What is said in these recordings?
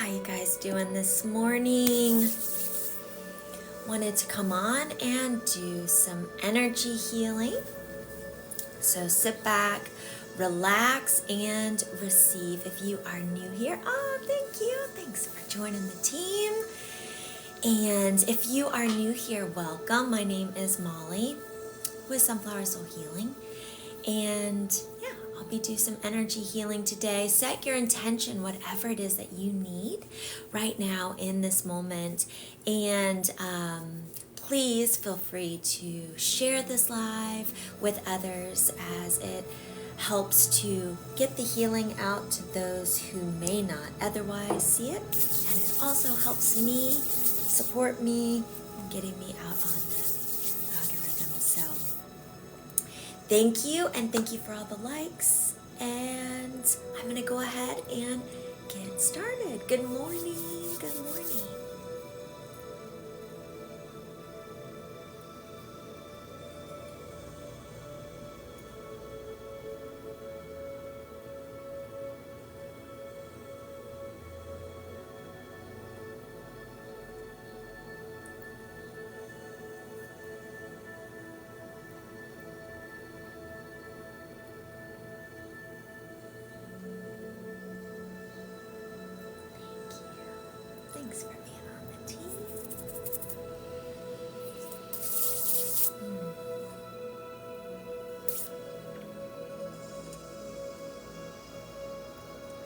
How you guys doing this morning? Wanted to come on and do some energy healing. So sit back, relax, and receive. If you are new here, thank you. Thanks for joining the team. And if you are new here, welcome. My name is Molly with Sunflower Soul Healing. And yeah, I'll be doing some energy healing today. Set your intention, whatever it is that you need right now in this moment. And please feel free to share this live with others as it helps to get the healing out to those who may not otherwise see it. And it also helps me, support me, in getting me out on the algorithm. So thank you, and thank you for all the likes. And I'm going to go ahead and get started. Good morning. Good morning. Thanks for being on the team. I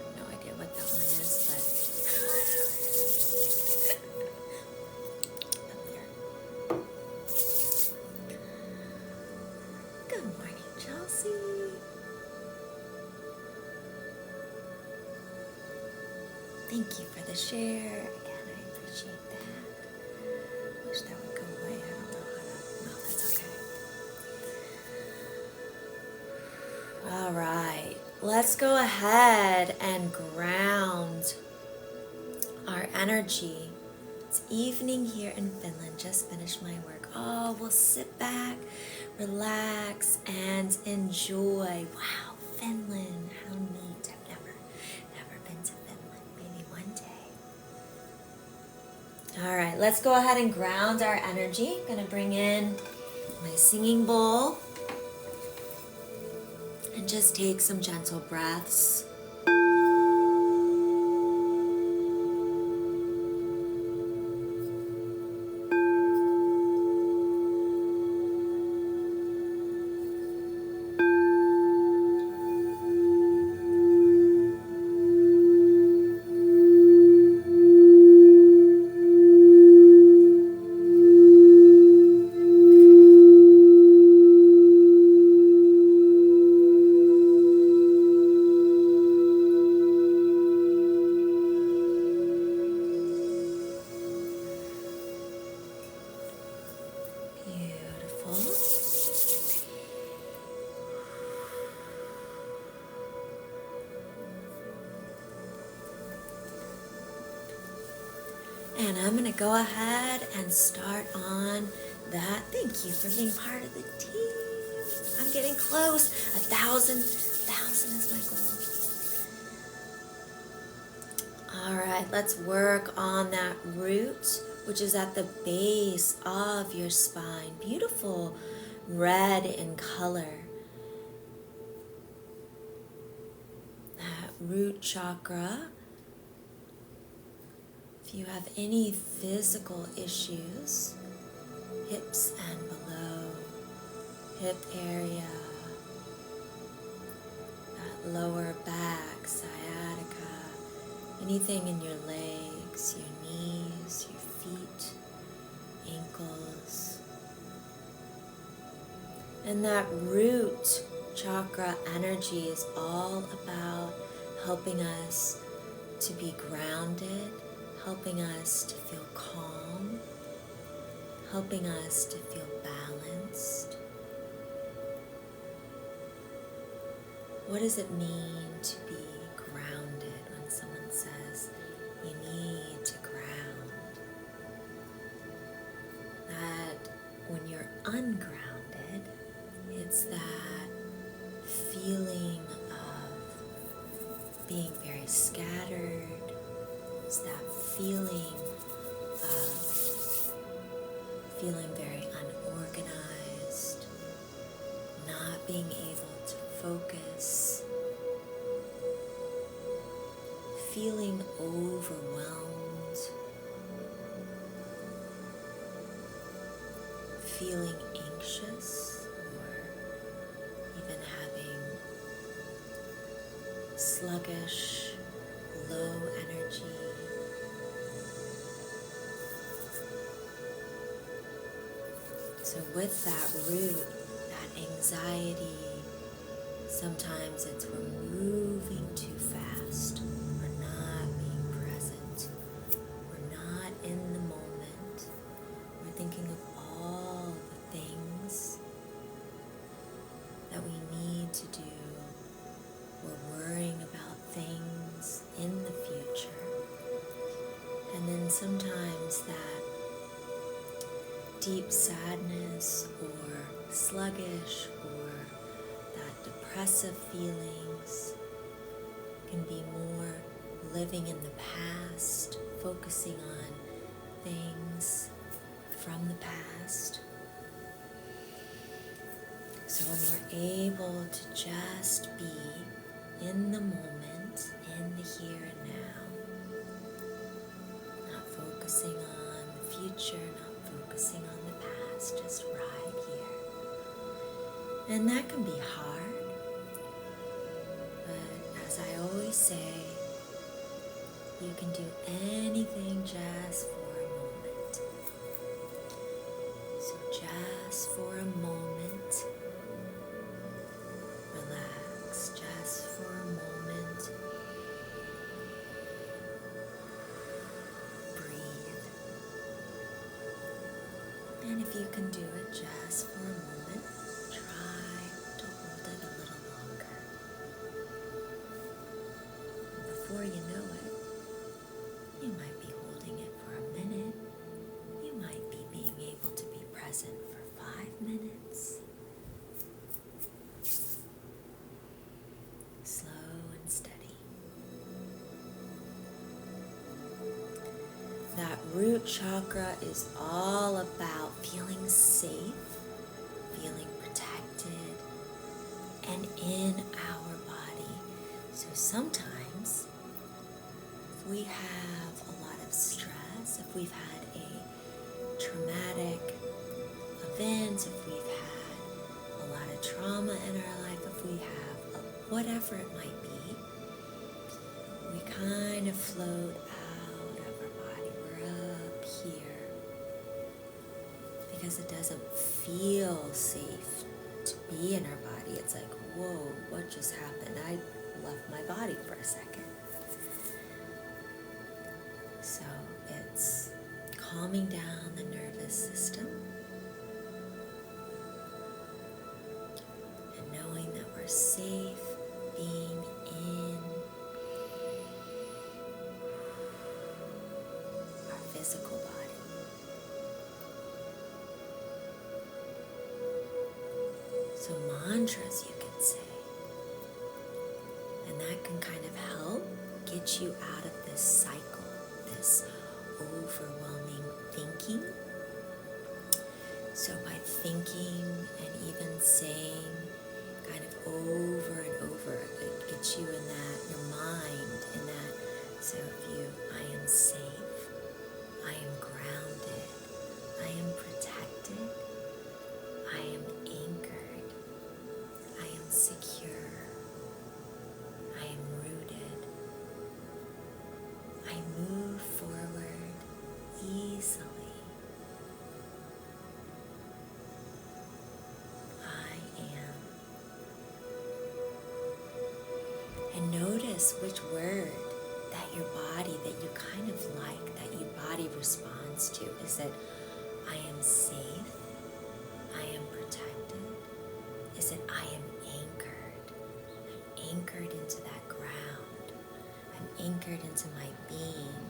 have no idea what that one is, but up there. Good morning, Chelsea. Thank you for the share. Again, I appreciate that. Wish that would go away. I don't know how to. No, that's okay. All right. Let's go ahead and ground our energy. It's evening here in Finland. Just finished my work. Oh, we'll sit back, relax, and enjoy. Wow, Finland. How neat. I've never been to Finland. Maybe one day. All right, let's go ahead and ground our energy. I'm gonna bring in my singing bowl and just take some gentle breaths. And I'm going to go ahead and start on that. Thank you for being part of the team. I'm getting close. 1,000 is my goal. All right, let's work on that root, which is at the base of your spine. Beautiful red in color. That root chakra. If you have any physical issues, hips and below, hip area, that lower back, sciatica, anything in your legs, your knees, your feet, ankles. And that root chakra energy is all about helping us to be grounded, helping us to feel calm, helping us to feel balanced. What does it mean to be grounded when someone says you need to ground? That when you're ungrounded, it's that feeling of being very scattered, It's that feeling of feeling very unorganized, not being able to focus, feeling overwhelmed, feeling anxious, or even having sluggish, low energy. So with that root, that anxiety, sometimes it's we're moving too fast, we're not being present, we're not in the moment, we're thinking of all the things that we need to do, we're worrying about things in the future, and then sometimes that deep sadness or sluggish or that depressive feelings can be more living in the past, focusing on things from the past. So when we're able to just be in the moment, in the here and now, not focusing on the future, not focusing on the past, just right here. And that can be hard, but as I always say, you can do anything just for a moment. So just for a moment, relax, just for a moment. Breathe. And if you can do it just for a moment, try to hold it a little longer. And before you know it, you might be holding it for a minute. You might be being able to be present for 5 minutes. Slow and steady. That root chakra is all about feeling safe, feeling protected, and in our body. So sometimes if we have a lot of stress, if we've had a traumatic event, if we've had a lot of trauma in our life, if we have whatever it might be, we kind of float out of our body. We're up here because it doesn't feel safe to be in our body. It's like, whoa, what just happened? I left my body for a second. So it's calming down the nervous system and knowing that we're safe being in our physical body. So mantras you can say, and that can kind of help get you out of this cycle, this overwhelming thinking. So by thinking and even saying kind of over and over, it gets you in that, your mind in that. So if you, I am safe, I am grounded, I am protected, I am anchored, I am secure, I am rooted, I move forward easily. I am. And notice which word that your body, that you kind of like, that your body responds to. Is it, I am safe, I am protected? Is it, I am anchored? I'm anchored into that ground. I'm anchored into my being.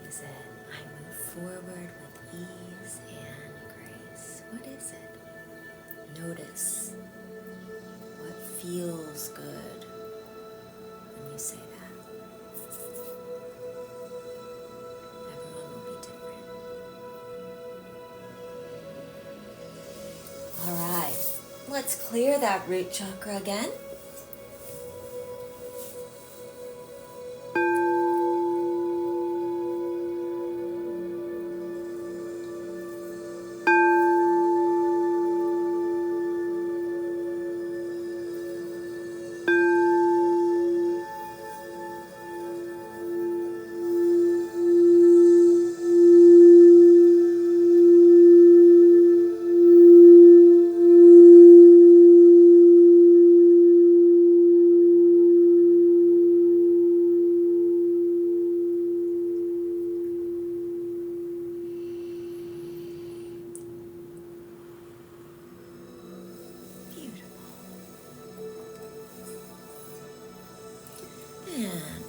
Is it, I move forward with ease and grace? What is it? Notice what feels good when you say that. let's clear that root chakra again. And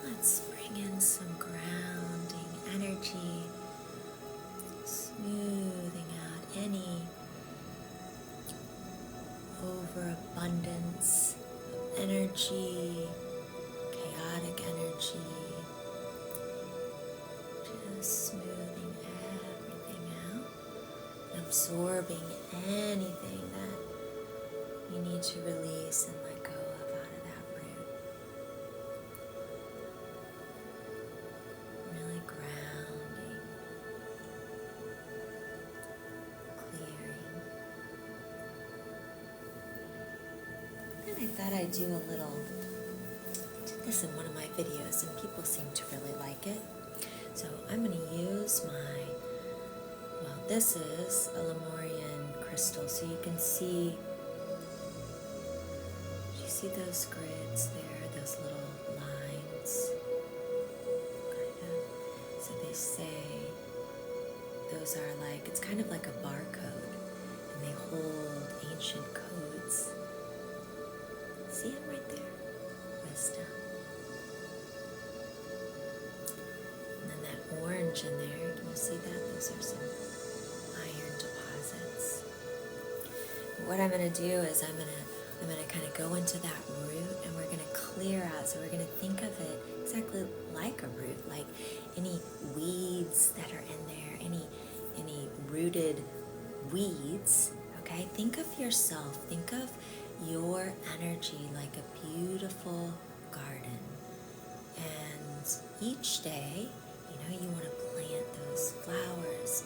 let's bring in some grounding energy, smoothing out any overabundance of energy, chaotic energy, just smoothing everything out, absorbing anything that you need to release and let go of out of that root. Really grounding, clearing. And I thought I'd do a little, did this in one of my videos and people seem to really like it. So I'm going to use this is a Lemurian crystal, so you can see those grids there, those little lines, kind of. So they say those are like, it's kind of like a barcode, and they hold ancient codes. See it right there? Wisdom. And then that orange in there, can you see that? Those are some iron deposits. What I'm going to do is I'm going to kind of go into that root, and we're going to clear out. So we're going to think of it exactly like a root, like any weeds that are in there, any rooted weeds. Okay, think of yourself, think of your energy like a beautiful garden, and each day, you want to plant those flowers,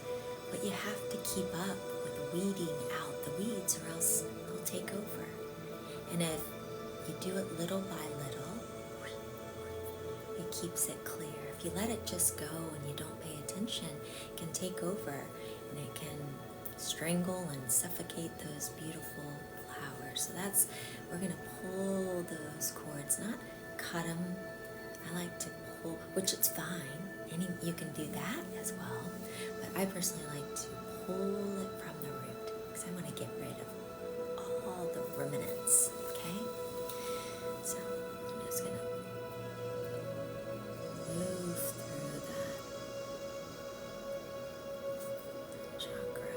but you have to keep up with weeding out the weeds, or else they'll take over. And if you do it little by little, it keeps it clear. If you let it just go and you don't pay attention, it can take over, and it can strangle and suffocate those beautiful flowers. So we're going to pull those cords, not cut them. I like to pull, which it's fine. You can do that as well. But I personally like to pull it from the root, because I want to get rid of all the remnants, okay? So I'm just going to move through that chakra.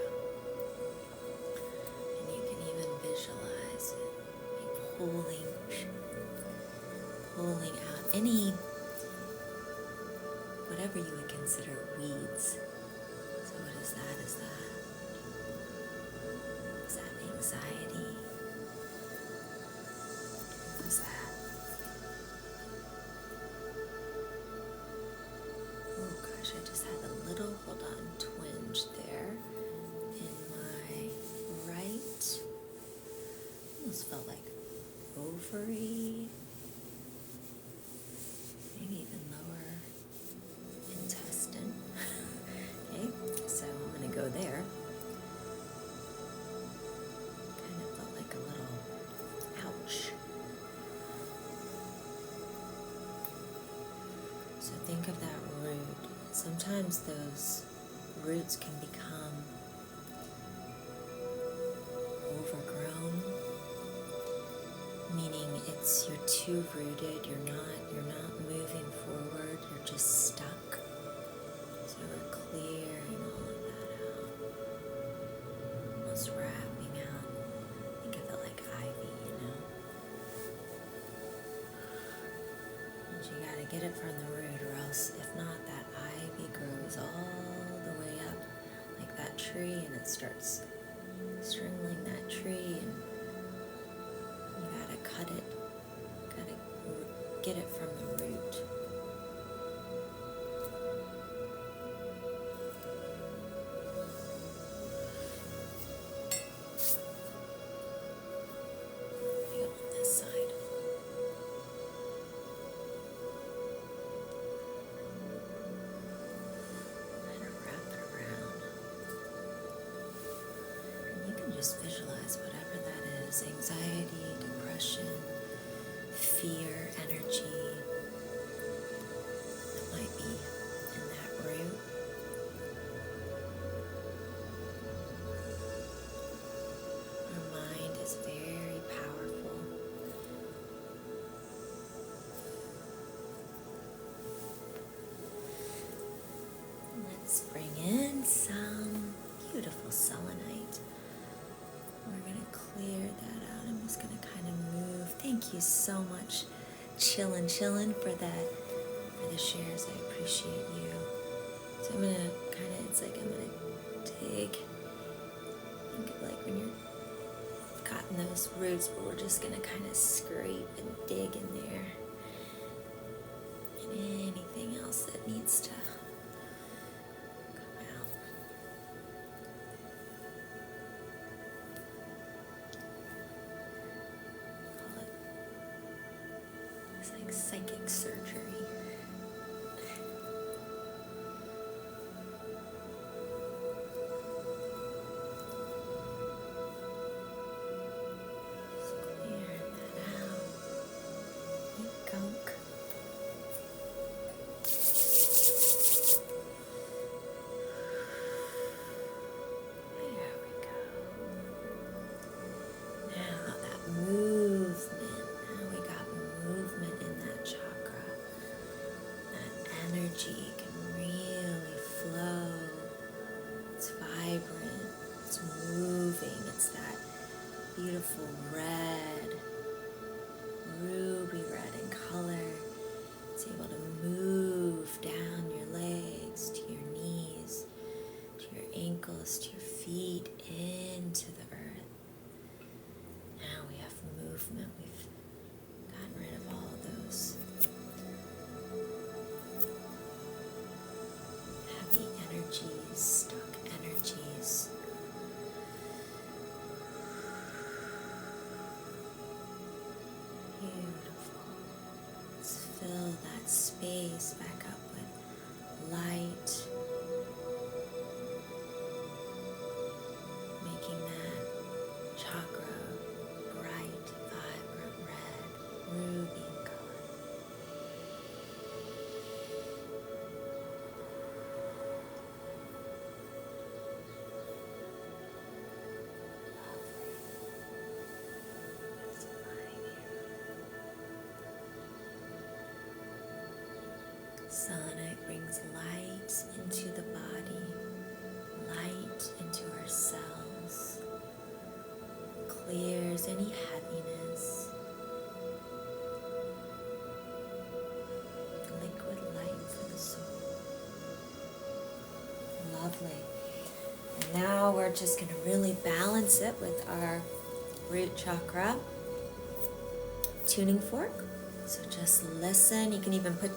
And you can even visualize it, pulling out any, whatever you would consider weeds. So what is that? Is that anxiety? What is that? Oh gosh, I just had a little, twinge there in my right. Almost felt like ovary. Maybe even lower intestine. Okay, so I'm going to go there. Kind of felt like a little ouch. So think of that root. Sometimes those roots can become overgrown, meaning you're too rooted, you're not moving forward, you're just stuck. So we're clearing all of that out, almost wrapping out. Think of it like ivy, And you gotta get it from the root, or else, if not, that ivy grows all the way up like that tree, and it starts strangling that tree, and you gotta cut it, gotta get it from the root. Feel on this side. And wrap it around. And you can just visualize whatever that is, anxiety, depression, fear, energy that might be in that root. Our mind is very powerful. Let's bring in some beautiful selenite. We're going to clear that out. I'm just going to kind of move. Thank you so much, Chillin' for that, for the shares. I appreciate you. So I'm going to kind of, it's like I'm going to dig. Think of like when you're caught in those roots, but we're just going to kind of scrape and dig in there. And anything else that needs to come out. Call it, it's like psychic surgery. Just clearing that out. Any gunk. There we go. Now that movement. Now we got movement in that chakra. That energy can really flow. It's vibrant. It's moving. It's that beautiful red, ruby red in color. It's able to move down your legs to your knees, to your ankles, to your feet, into the earth. Now we have movement. We've gotten rid of all those heavy energies, stuck energies. Beautiful. Let's fill that space back up with light, making that chakra bright, vibrant red, ruby in color. Lovely. That's mine here. Selenite brings light into the body, light into our cells, clears any heaviness, liquid light for the soul. Lovely. And now we're just going to really balance it with our root chakra tuning fork. So just listen. You can even put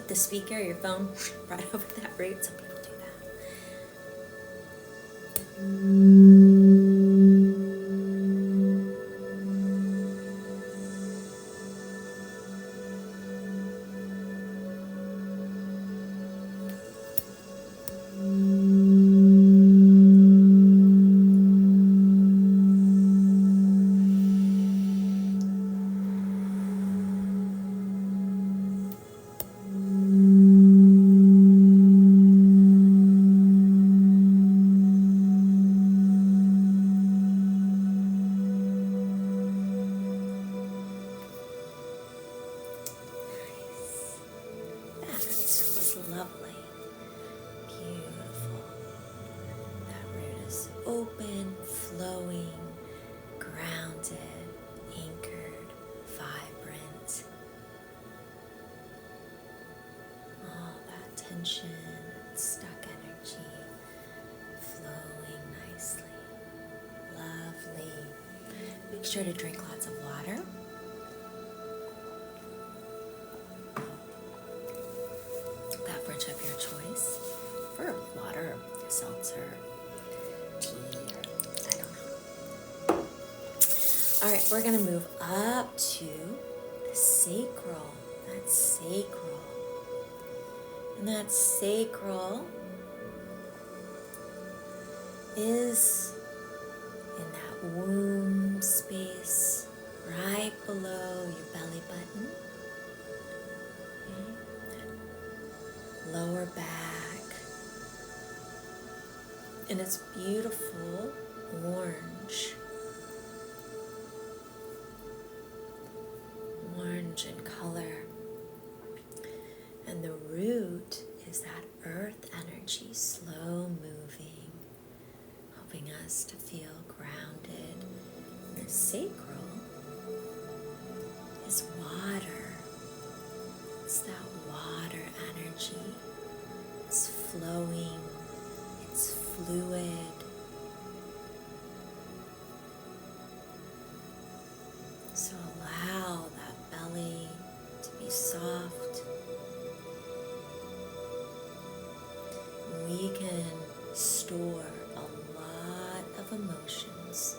the speaker, your phone, right over that root. Some people do that. Lovely. Beautiful. That root is open, flowing, grounded, anchored, vibrant. All that tension, stuck energy flowing nicely. Make sure to drink lots of water. Beverage of your choice, for water, seltzer, tea, or I don't know. All right, we're gonna move up to the sacral. That's sacral. And that sacral is in that womb space right below your belly button. Okay. Lower back. And it's beautiful orange. Orange in color. And the root is that earth energy, slow moving, helping us to feel grounded. And the sacral is water. It's that water energy. It's flowing. It's fluid. So allow that belly to be soft. We can store a lot of emotions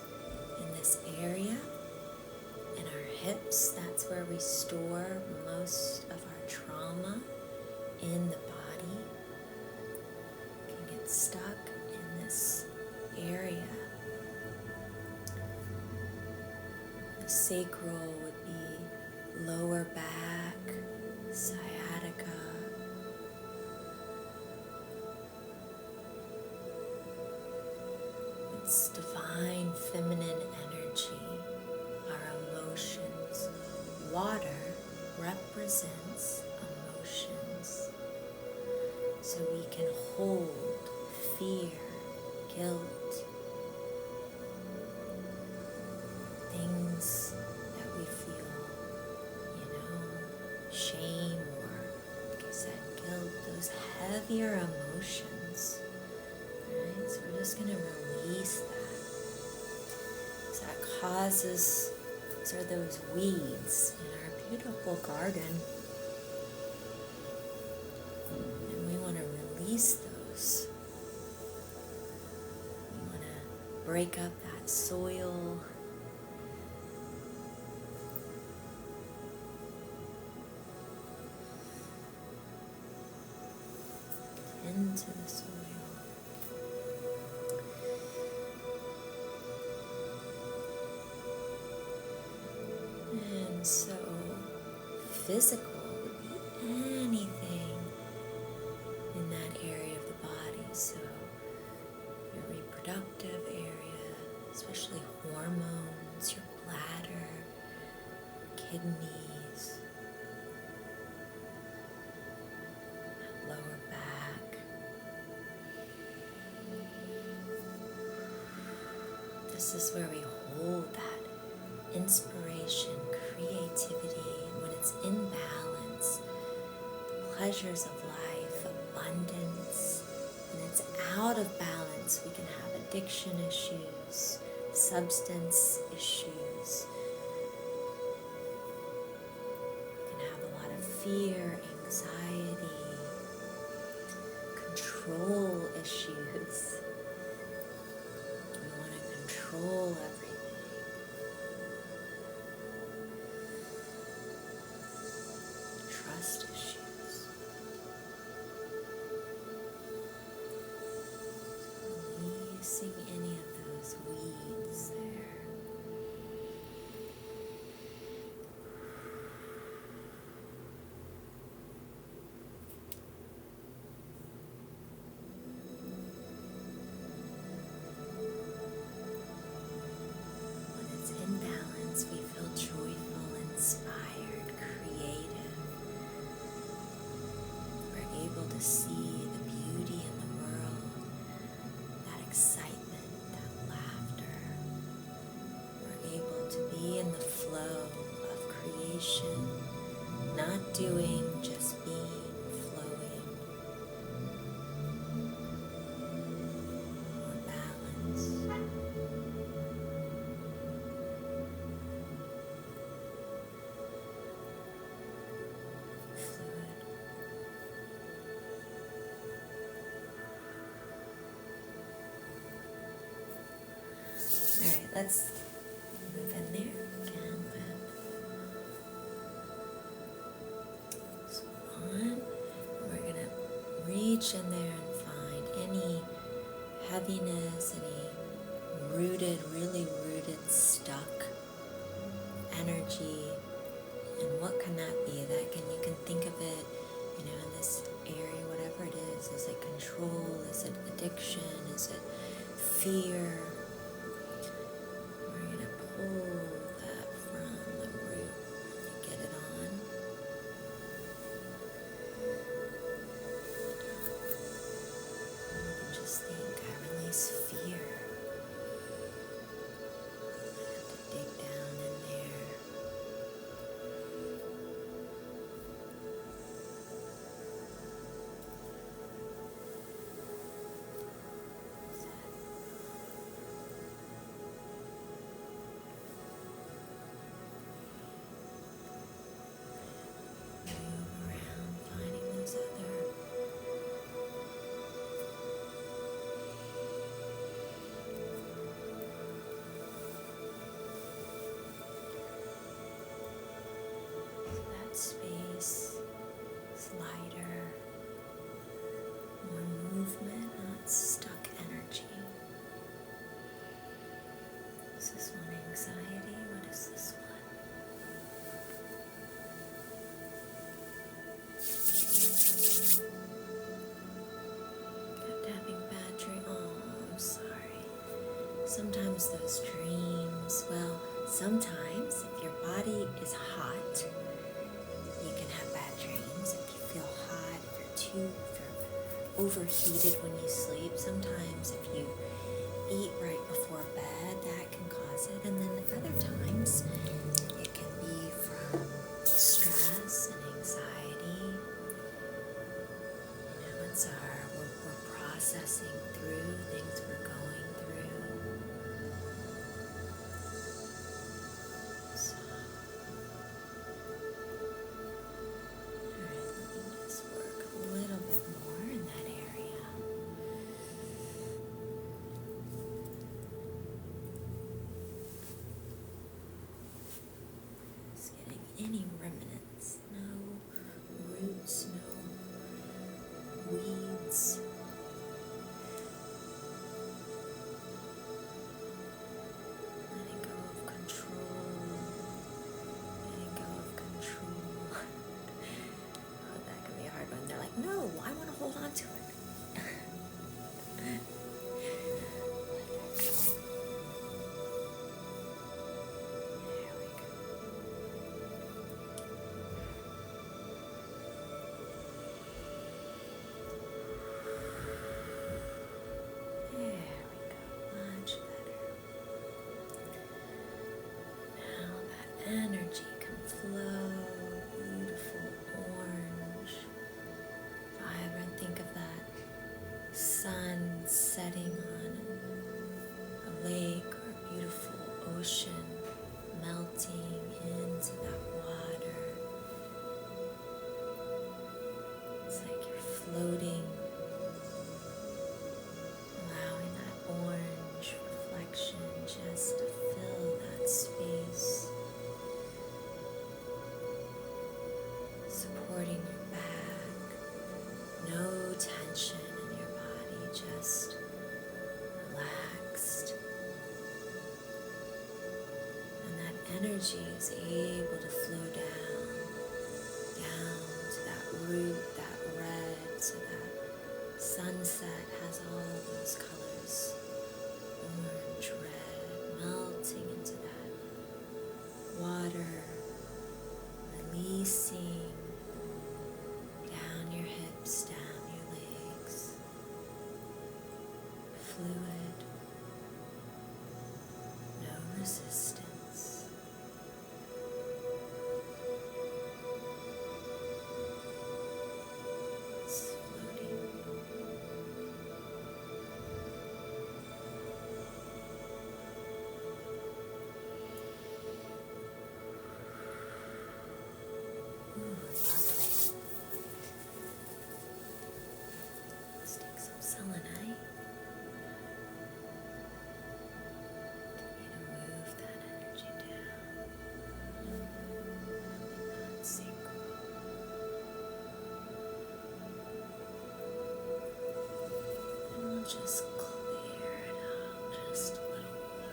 in this area. In our hips, that's where we store most of our trauma in the body. We can get stuck in this area. The sacral would be lower back, sciatica. It's divine feminine energy, our emotions. Water represents emotions. So we can hold fear, guilt, things that we feel, shame or, like I said, guilt, those heavier emotions. Alright, so we're just going to release that. So that causes, those are those weeds in our beautiful garden. And we want to release those. We want to break up that soil. Into the soil. And so physical would be anything in that area of the body. So your reproductive area, especially hormones, your bladder, kidneys, lower back. This is where we hold that inspiration, creativity, and when it's in balance, the pleasures of life, abundance. When it's out of balance, we can have addiction issues, substance issues. We can have a lot of fear, anxiety, control issues. We want to control everything. Trust issues. Releasing any of those weeds there. When it's in balance, we feel joyful, inspired, creative. We're able to see the beauty in the world, that excitement, that laughter. We're able to be in the flow of creation, not doing, just being, flowing. More balance. let's move in there again with one. We're going to reach in there and find any heaviness, any really rooted, stuck energy. And what can that be? You can think of it, in this area, whatever it is. Is it control? Is it addiction? Is it fear? We're going to pull that from the root and get it on. And just think, I release fear. I have to dig down in there. Space is lighter, more movement, not stuck energy. Is this one anxiety? What is this one? Kept having bad dreams. Oh, I'm sorry. Sometimes those dreams, sometimes if your body is hot, you can have bad dreams. If you feel hot, if you're overheated when you sleep, sometimes if you eat right before bed, that can cause it. And then other times, it can be from stress and anxiety. We're processing through things we're going through. So, work a little bit more in that area. Just getting any remnants, no roots, no weeds. Letting go of control. Letting go of control. Oh, that can be a hard one. They're like, no, I want to hold on to it. Let that go. There we go. Much better. Now that energy can flow, beautiful orange, vibrant. Think of that sun setting on a lake or a beautiful ocean, melting into that water. It's like you're floating, allowing that orange reflection just to fill that space, supporting your back, no tension in your body, just relaxed. And that energy is able to flow down to that root, that red, so that sunset has all those colors, orange, red, melting into that water, releasing down your hips, down your legs, fluid, no resistance. It's floating. Lovely. Let's take some selenite. just clear it out just a little more.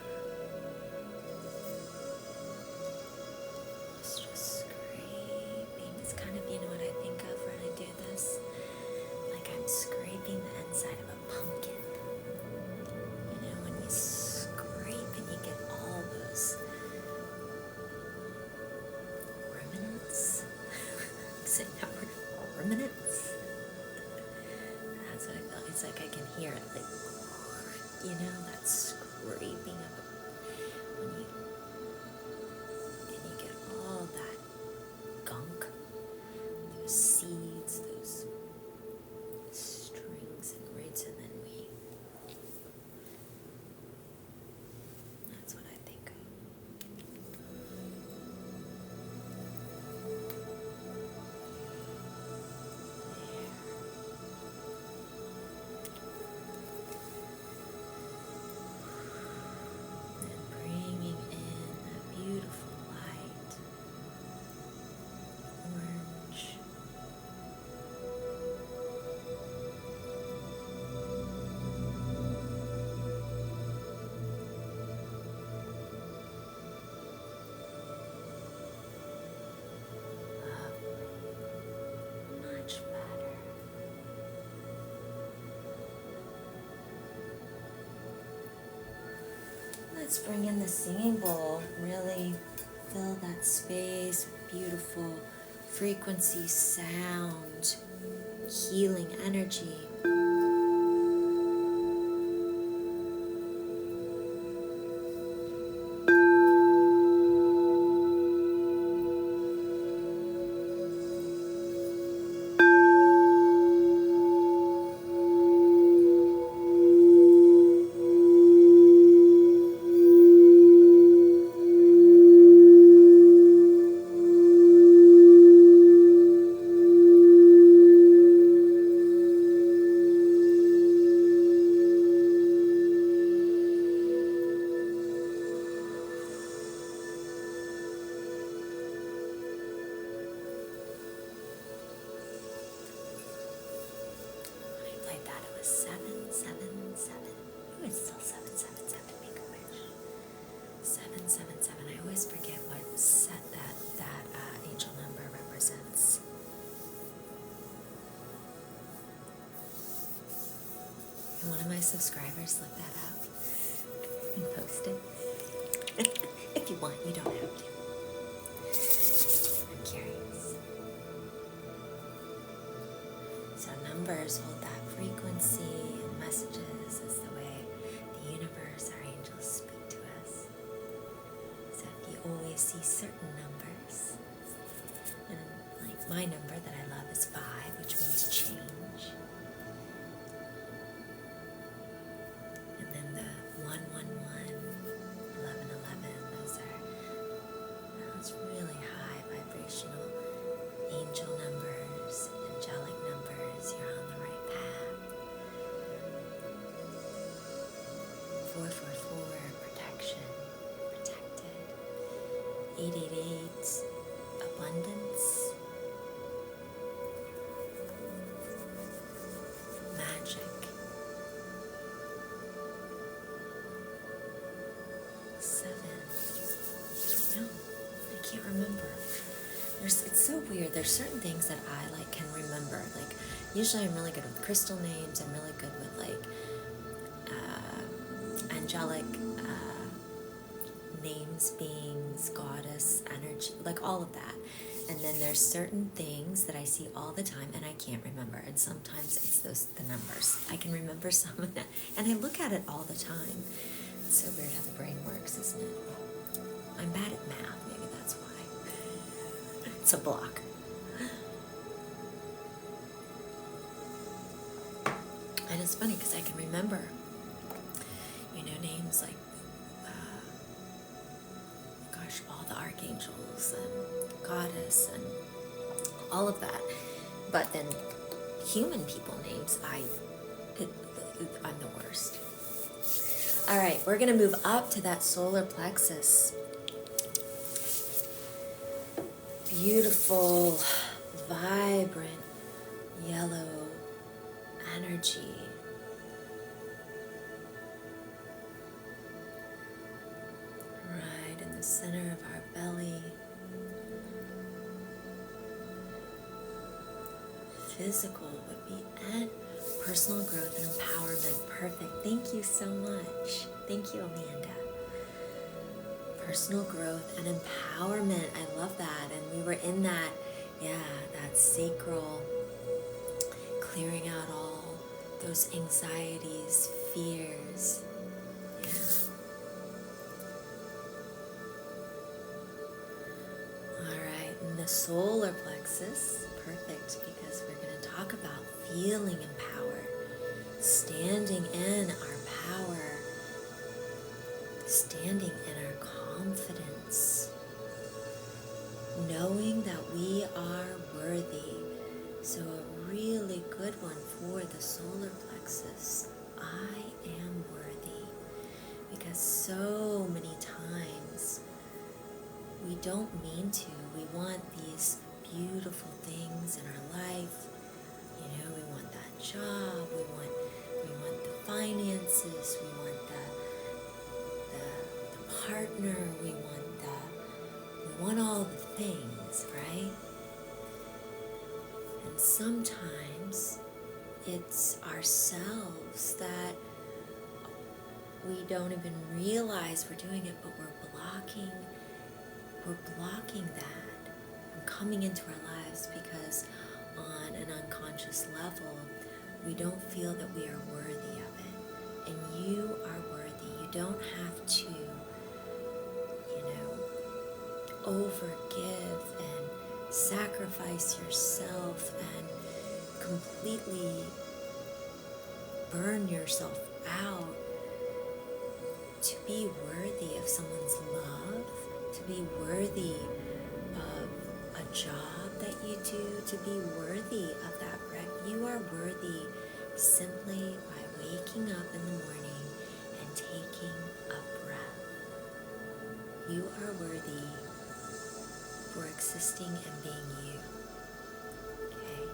It's just scraping. It's kind of, you know what I think of when I do this? Like I'm scraping the inside of a pumpkin. You know, when you scrape and you get all those remnants. Saying that word, remnants. That's what I felt. It's like I can hear it, like, you know, that scraping of it. When you get all that gunk, those seeds, those strings and roots, and then that's what I think of. Let's bring in the singing bowl. Really fill that space with beautiful frequency, sound, healing energy. One of my subscribers looked that up and posted. If you want, you don't have to. I'm curious. So numbers hold that frequency, and messages is the way the universe, our angels, speak to us. So if you always see certain numbers, and like my number that I love is 5, which means change. And then the 111, 1111, those really high vibrational angel numbers, angelic numbers. You're on the right path. 444, protection, protected. 888, abundance. Magic. 7. No, I can't remember. It's so weird. There's certain things that I can remember. Like usually I'm really good with crystal names. I'm really good with angelic names, beings, goddess, energy, all of that. And then there's certain things that I see all the time and I can't remember. And sometimes it's the numbers. I can remember some of that. And I look at it all the time. It's so weird how the brain works, isn't it? I'm bad at math. Maybe that's why. It's a block. And it's funny because I can remember, names like, all the archangels and goddess and all of that. But then human people names, I'm the worst. All right, we're going to move up to that solar plexus. Beautiful, vibrant, yellow energy. the center of our belly. Physical would be and personal growth and empowerment. Perfect. Thank you so much. Thank you, Amanda. Personal growth and empowerment. I love that. And we were in that, that sacral, clearing out all those anxieties, fears. All right, and the solar plexus, perfect, because we're going to talk about feeling empowered, standing in our power, standing in our confidence, knowing that we are worthy. So a really good one for the solar plexus. I am worthy. Because so many times we don't mean to. We want these beautiful things in our life. We want that job. We want the finances. We want the partner. We want all the things, right? And sometimes it's ourselves that we don't even realize we're doing it, but we're blocking that from coming into our lives because on an unconscious level, we don't feel that we are worthy of it. And you are worthy. You don't have to, overgive and sacrifice yourself and completely burn yourself out to be worthy of someone's love, to be worthy of a job that you do, to be worthy of that breath. You are worthy simply by waking up in the morning and taking a breath. You are worthy for existing and being you. Okay?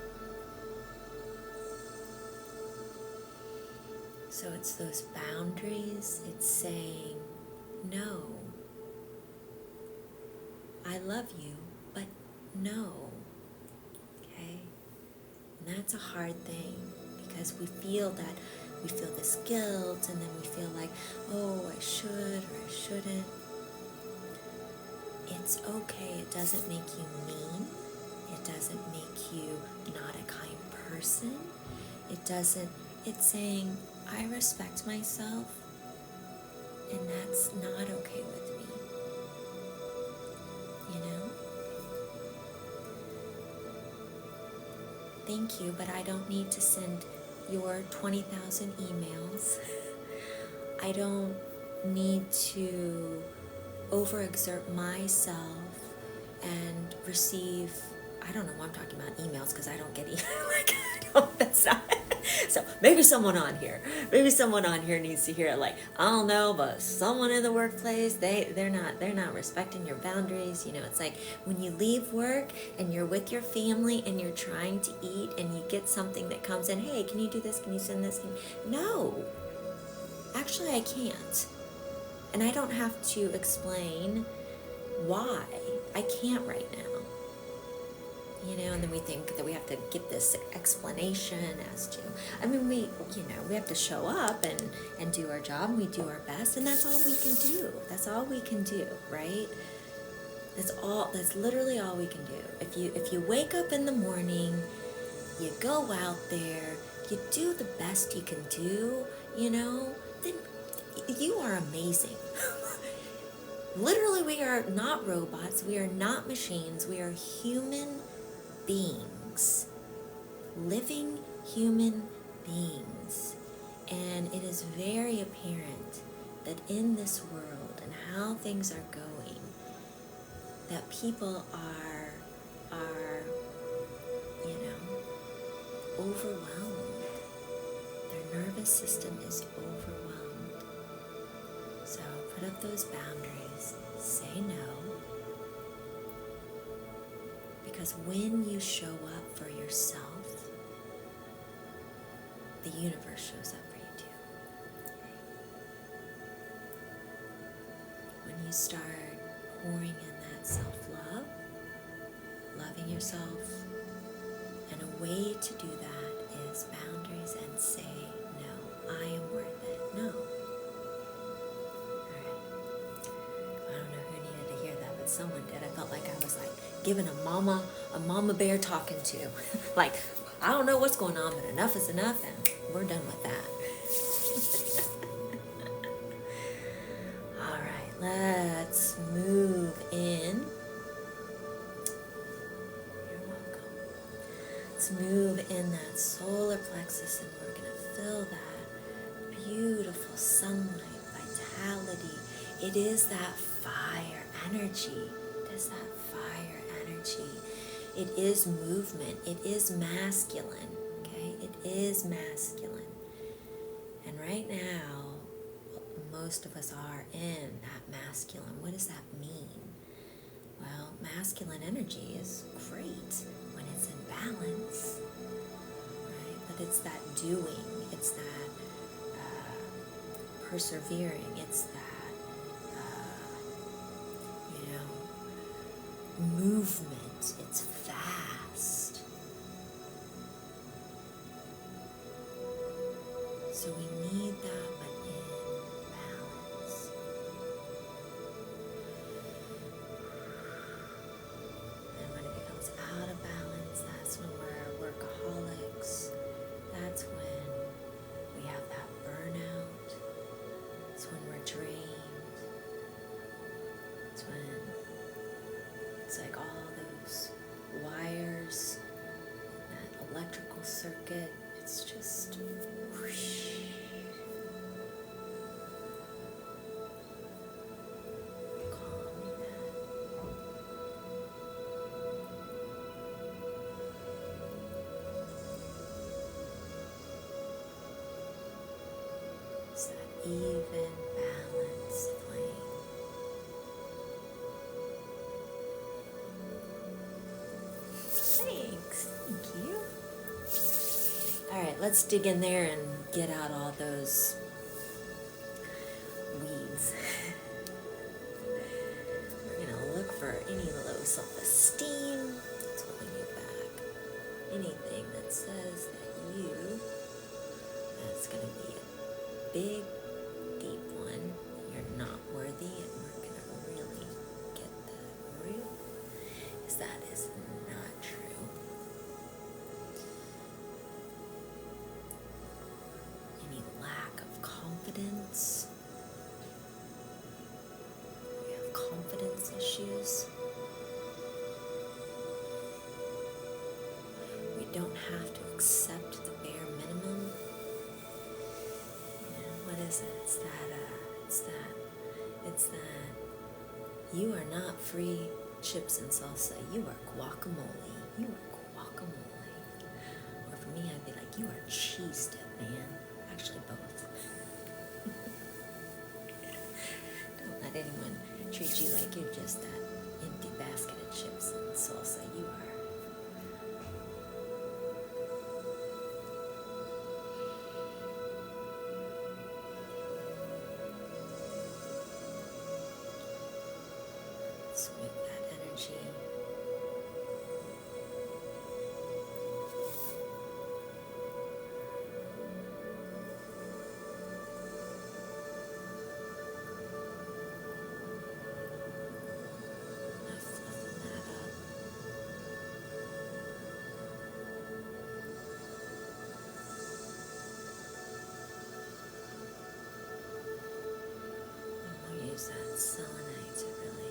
So it's those boundaries. It's saying, no, I love you, but no. Okay? And that's a hard thing because we feel this guilt, and then we feel like, oh, I should or I shouldn't. It's okay. It doesn't make you mean. It doesn't make you not a kind person. It's saying, I respect myself, and that's not okay with me. Thank you, but I don't need to send your 20,000 emails. I don't need to overexert myself and receive, I don't know why I'm talking about emails because I don't get email. That's not. So maybe someone on here needs to hear it. Like, I don't know, but someone in the workplace, they're not respecting your boundaries. It's like when you leave work and you're with your family and you're trying to eat and you get something that comes in, hey, can you do this? Can you send this? No, actually I can't. And I don't have to explain why. I can't right now. And then we think that we have to give this explanation as to, we have to show up and do our job, and we do our best, and that's all we can do. That's all we can do, right? That's literally all we can do. If you wake up in the morning, you go out there, you do the best you can do, then you are amazing. Literally, we are not robots. We are not machines. We are human beings. Living human beings. And it is very apparent that in this world and how things are going, that people are overwhelmed. Their nervous system is overwhelmed. So put up those boundaries. Say no. Because when you show up for yourself, the universe shows up for you too. When you start pouring in that self-love, loving yourself. And a way to do that is boundaries and say no. I am worth it. No. All right. I don't know who needed to hear that, but someone did. I felt like I was like giving a mama bear talking to. Like, I don't know what's going on, but enough is enough, and we're done with that. All right, let's move in. You're welcome. Let's move in that solar plexus, and we're going to feel that beautiful sunlight, vitality. It is that fire energy. It is that fire energy. It is movement. It is masculine. Okay? It is masculine. And right now, most of us are in that masculine. What does that mean? Well, masculine energy is great when it's in balance, right? But it's that doing. It's that persevering. It's that movement. It's fast. So we need that, but in balance. And when it becomes out of balance, that's when we're workaholics. That's when we have that burnout. It's when we're drained. It's when it's like all those wires, that electrical circuit, it's just whoosh. Calming that. It's that even balanced flame. Thank you. All right, let's dig in there and get out all those weeds. We're gonna look for any low self-esteem that's holding you back. Anything that says that that's gonna be a big, deep one. You're not worthy, and we're gonna really get the root. Because that is not true. Any lack of confidence. We have confidence issues. We don't have to accept the bare minimum. What is it? It's that you are not free chips and salsa. You are guacamole. You are guacamole. Or for me, I'd be like, you are cheese dip, man. Actually, both. Don't let anyone treat you like you're just that empty basket of chips and salsa. You are. With that energy. Fluffing that up. And we'll use that selenite to really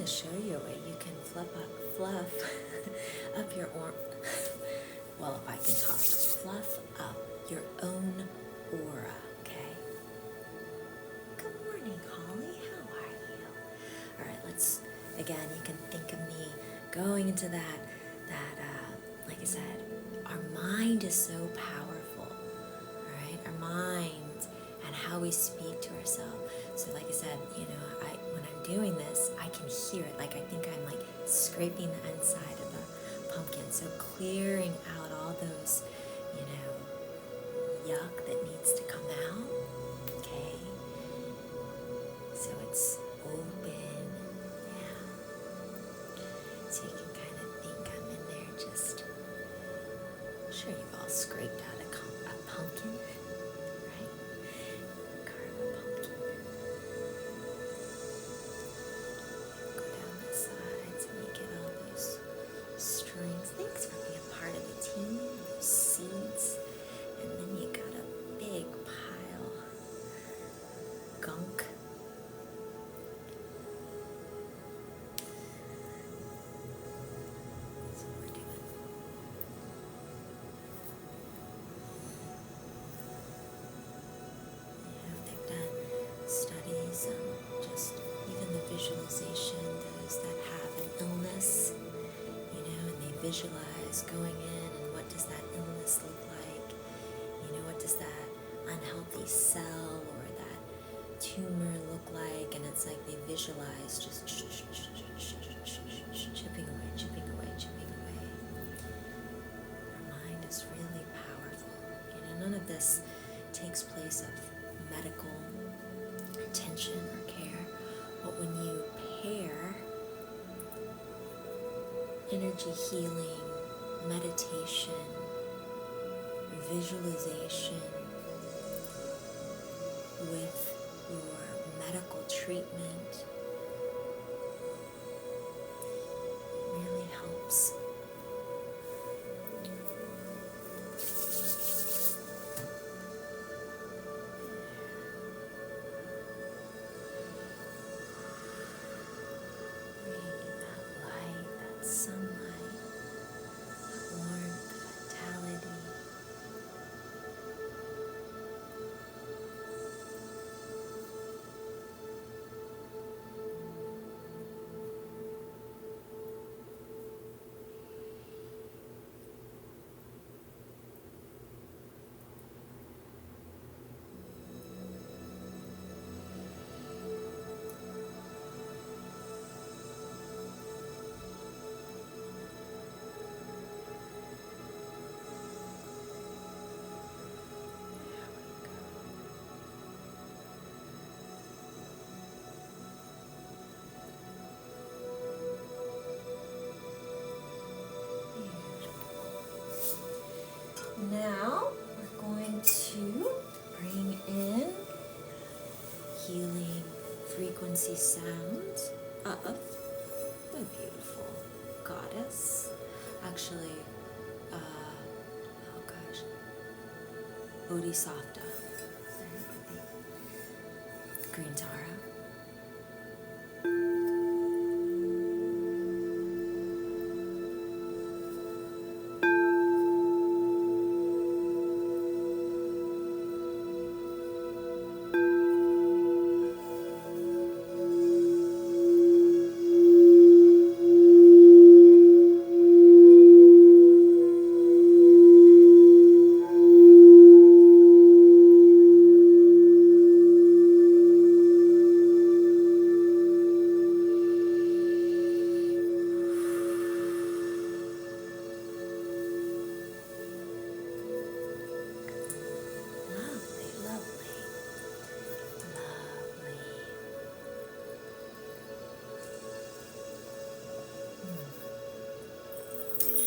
to show you a way you can fluff up your well, if I can talk, fluff up your own aura, okay? Good morning, Holly. How are you? All right, again, you can think of me going into that, like I said, our mind is so powerful, all right? Our mind and how we speak to ourselves. So like I said, when I'm doing this, I can hear it. Like I think I'm like scraping the inside of a pumpkin. So clearing out all those, yuck that needs to come out, okay? So it's open, yeah. So you can kind of think I'm in there just, I'm sure you've all scraped out a pumpkin, right? Carve a pumpkin. Go down the sides and you get all those strings. Thanks for being part of the team, those seeds. And then you got a big pile of gunk. That's what we're doing. They've done studies on just even the visualization, those that have an illness, and they visualize going in and what does that illness look like? What does that unhealthy cell or that tumor look like? And it's like they visualize just chipping away, chipping away, chipping away. Our mind is really powerful. None of this takes place of medical attention or care, but when you pair energy healing, meditation, visualization with your medical treatment, it really helps. Bringing that light, that sunlight, that warmth, vitality. Now we're going to bring in healing frequency sounds of the beautiful goddess. Actually, Bodhisattva, Green Tara.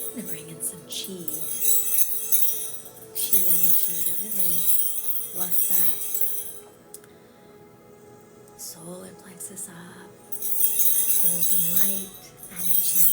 I'm going to bring in some chi energy to really fluff that solar plexus up, golden light energy.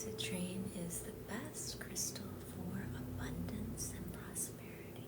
Citrine is the best crystal for abundance and prosperity.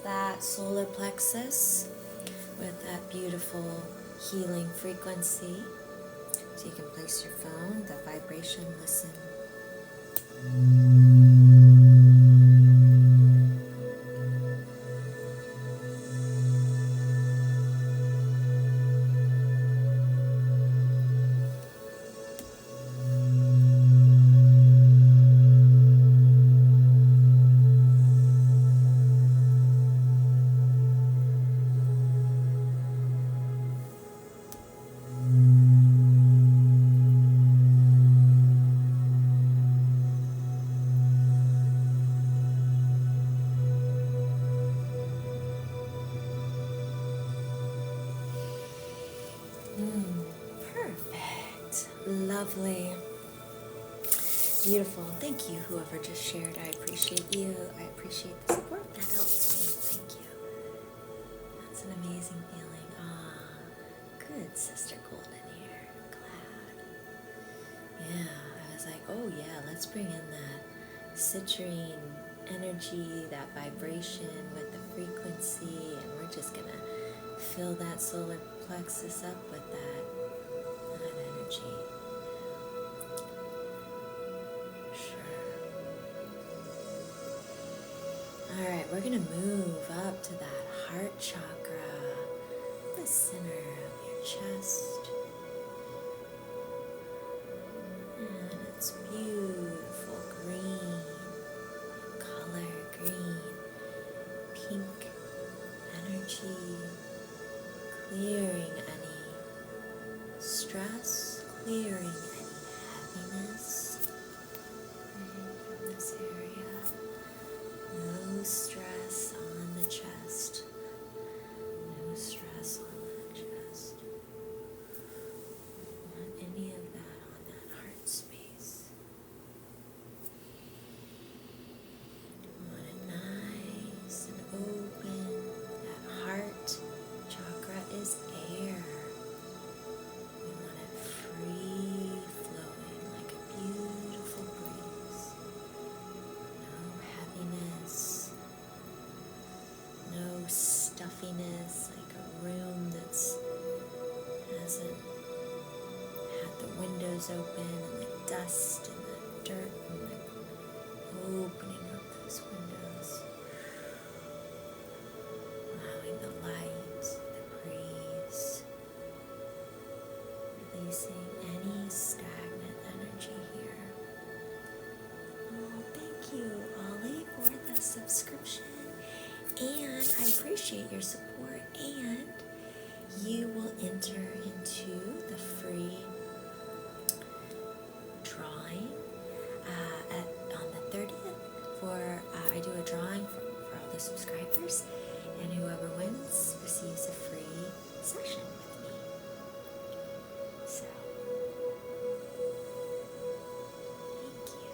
That solar plexus with that beautiful healing frequency. So you can place your phone, the vibration, listen. Perfect. Lovely. Beautiful. Thank you, whoever just shared. I appreciate you. I appreciate the support. That helps me. Thank you. That's an amazing feeling. Good, Sister Golden here. Glad. Yeah, I was like, oh yeah, let's bring in that citrine energy, that vibration with the frequency, and we're just gonna fill that solar plexus up with that energy. Sure. Alright, we're gonna move up to that heart chakra, the center of your chest. And it's beautiful green color, green, pink energy, clearing any stress, clearing any heaviness from this area. No stress on the chest. No stress on the chest. Not any of that on that heart space. Want it nice and open. That heart chakra is air. We want it free flowing like a beautiful breeze. No heaviness. No stuffiness, like a room that's hasn't had the windows open and the dust and the dirt and the opening up those windows, allowing the light, the breeze, releasing any stagnant energy here. Oh, thank you, Ollie, for the subscription. And I appreciate your support, and you will enter into the free drawing on the 30th for I do a drawing for all the subscribers, and whoever wins receives a free session with me. So thank you.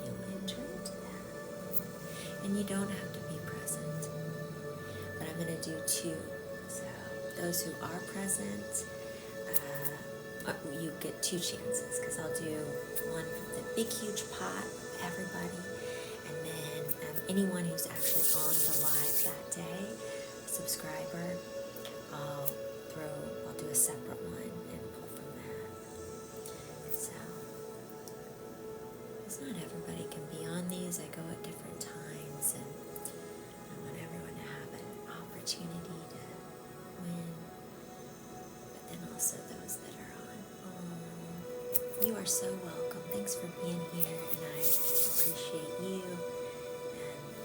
You'll enter into that. And you don't have to be present, but I'm going to do two. So those who are present you get 2 chances, because I'll do one from the big huge pot, everybody, and then anyone who's actually on the live that day, subscriber, I'll do a separate one and pull from that. So, because not everybody can be on these. I go at different times, and I want everyone to have an opportunity to win, but then also those that are on. You are so welcome. Thanks for being here, and I appreciate you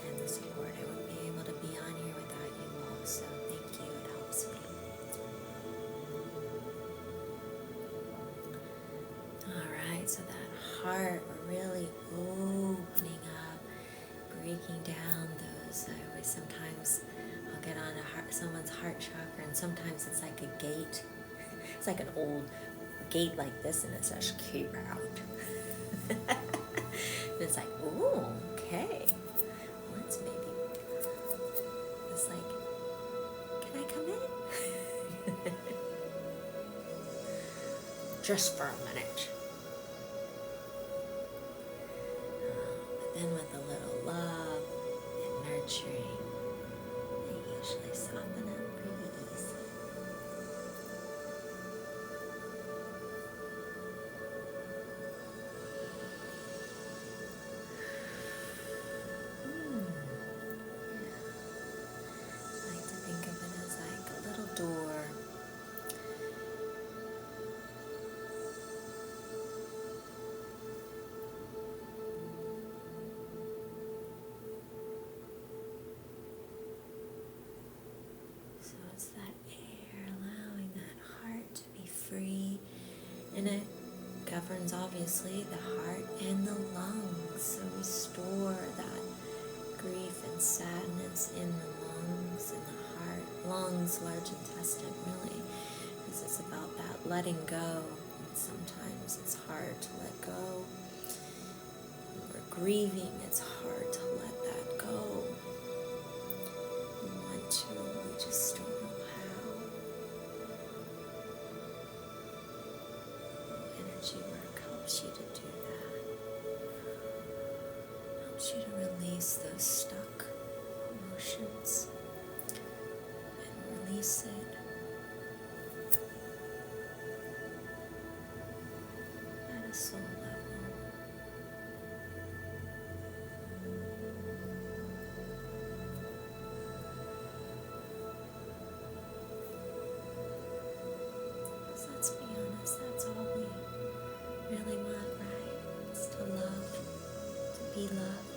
and the support. I wouldn't be able to be on here without you all, so thank you. It helps me. Alright, so that heart, we're really opening up, breaking down those. Sometimes I'll get on someone's heart chakra, and sometimes it's like a gate. It's like an old gate like this, and it says keep out. And it's like, ooh, okay. Once maybe it's like, can I come in? Just for a minute. But then with a little love and nurturing, they usually soften up pretty easy. I like to think of it as like a little door. So it's that air, allowing that heart to be free, and it governs obviously the heart and the lungs. So we store that grief and sadness in the lungs, in the heart, lungs, large intestine, really, because it's about that letting go. And sometimes it's hard to let go. When we're grieving, it's hard to let that go. We want to, we just don't know how. Energy work helps you to do that. Helps you to release those stuck emotions and release it at a soul level. Because let's be honest, that's all we really want, right? It's to love, to be loved.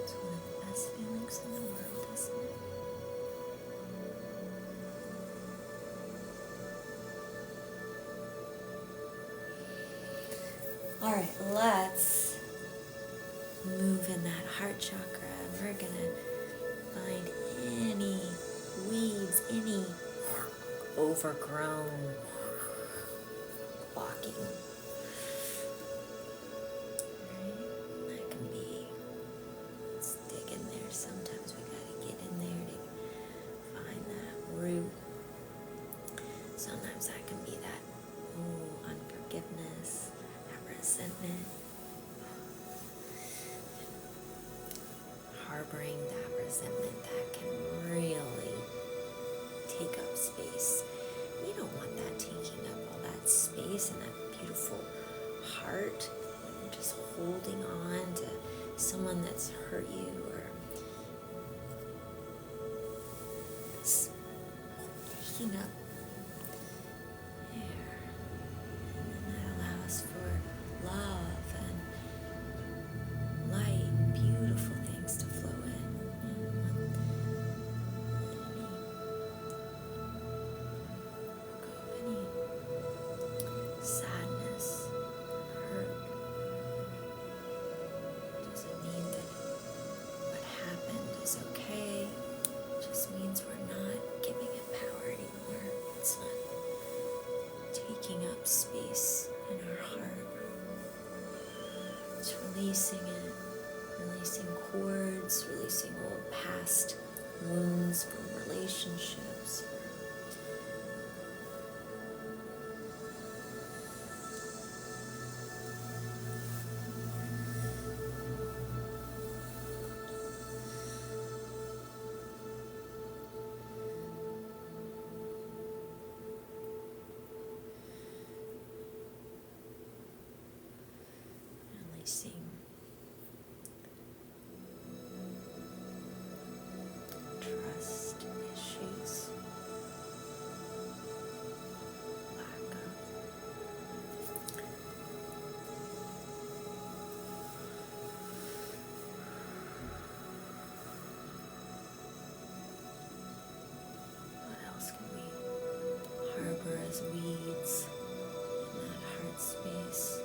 It's one of the best feelings in the world, isn't it? Alright, let's move in that heart chakra, and we're gonna find any weeds, any overgrown blocking. Right? That can be, let's dig in there. Sometimes we gotta get in there to find that root. Sometimes that can be that unforgiveness, that resentment, harboring that resentment that can really take up space. You don't want that taking up all that space and that beautiful heart, when you're just holding on to someone that's hurt you, or it's taking up air. And then that allows for love and light and beautiful things to flow in. Sadness, hurt, doesn't mean that what happened is okay. It just means we're not giving it power anymore. It's not taking up space in our heart. It's releasing it, releasing cords, releasing old past wounds from relationships. deeper as weeds in that heart space.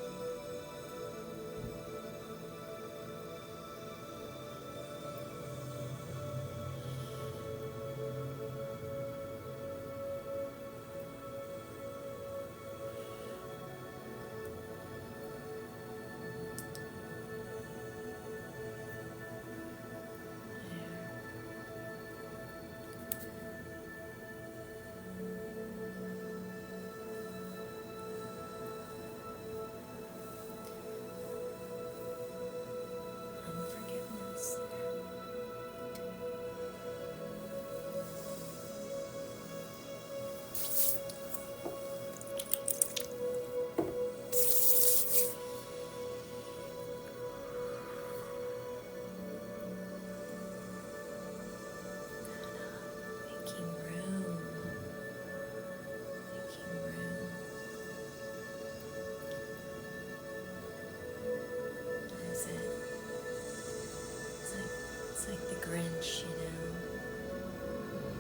Grinch,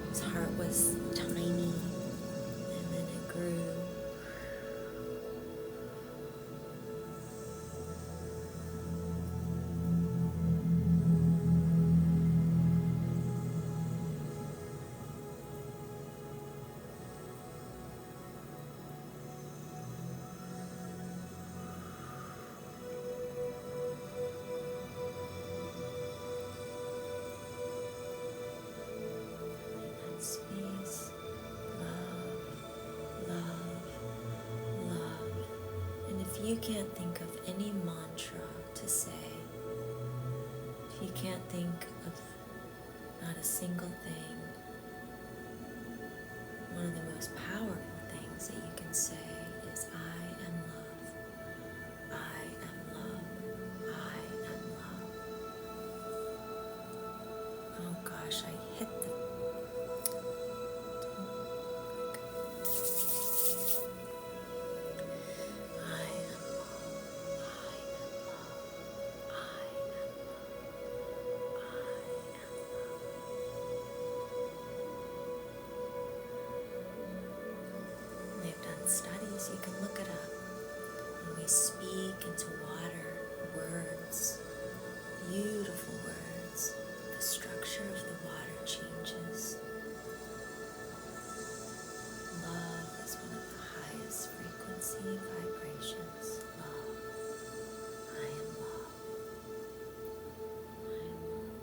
his heart was tiny and then it grew. Space, love, love, love. And if you can't think of any mantra to say, if you can't think of not a single thing, one of the most powerful things that you can say is, I am love, I am love, I am love. Oh gosh, I hit the studies, you can look it up. When we speak into water, words, beautiful words, the structure of the water changes. Love is one of the highest frequency vibrations. Love. I am love. I am love.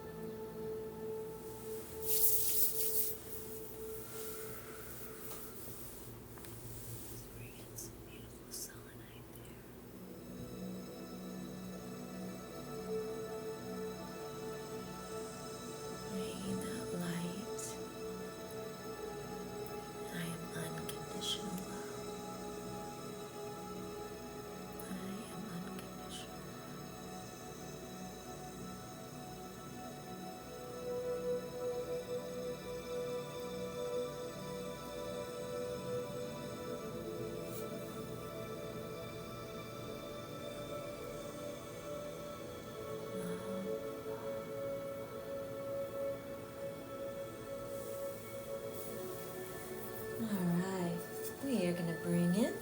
Alright, we are going to bring in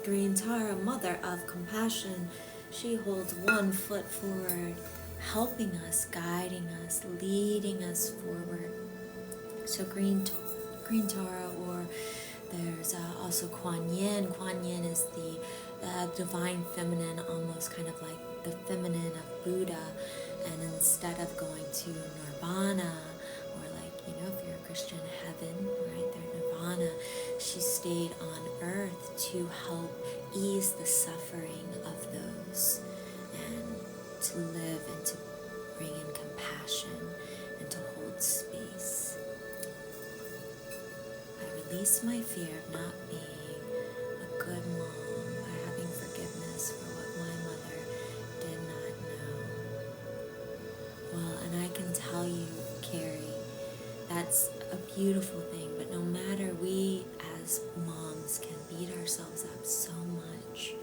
Green Tara, Mother of Compassion. She holds one foot forward, helping us, guiding us, leading us forward. So Green Tara, or there's also Kuan Yin. Kuan Yin is the divine feminine, almost kind of like the feminine of Buddha. And instead of going to Nirvana, or if you're a Christian, heaven, right there, Nirvana, she stayed on earth to help ease the suffering of those, and to live and to bring in compassion and to hold space. I release my fear of not being a good mom by having forgiveness for what my mother did not know. Well, and I can tell you, Carrie, that's a beautiful thing, but no matter, we as moms can beat ourselves up so much.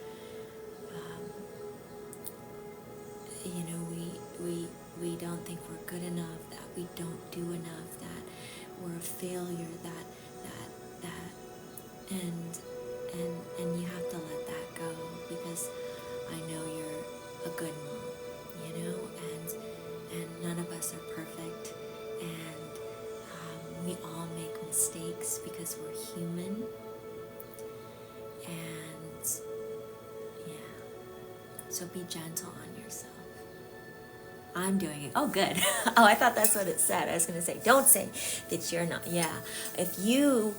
We don't think we're good enough, that we don't do enough, that we're a failure, that and you have to let that go, because I know you're a good mom, you know, and none of us are perfect, and we all make mistakes because we're human, and yeah, so be gentle on yourself. I'm doing it. Oh, good. Oh, I thought that's what it said. I was going to say, don't say that you're not. Yeah. If you,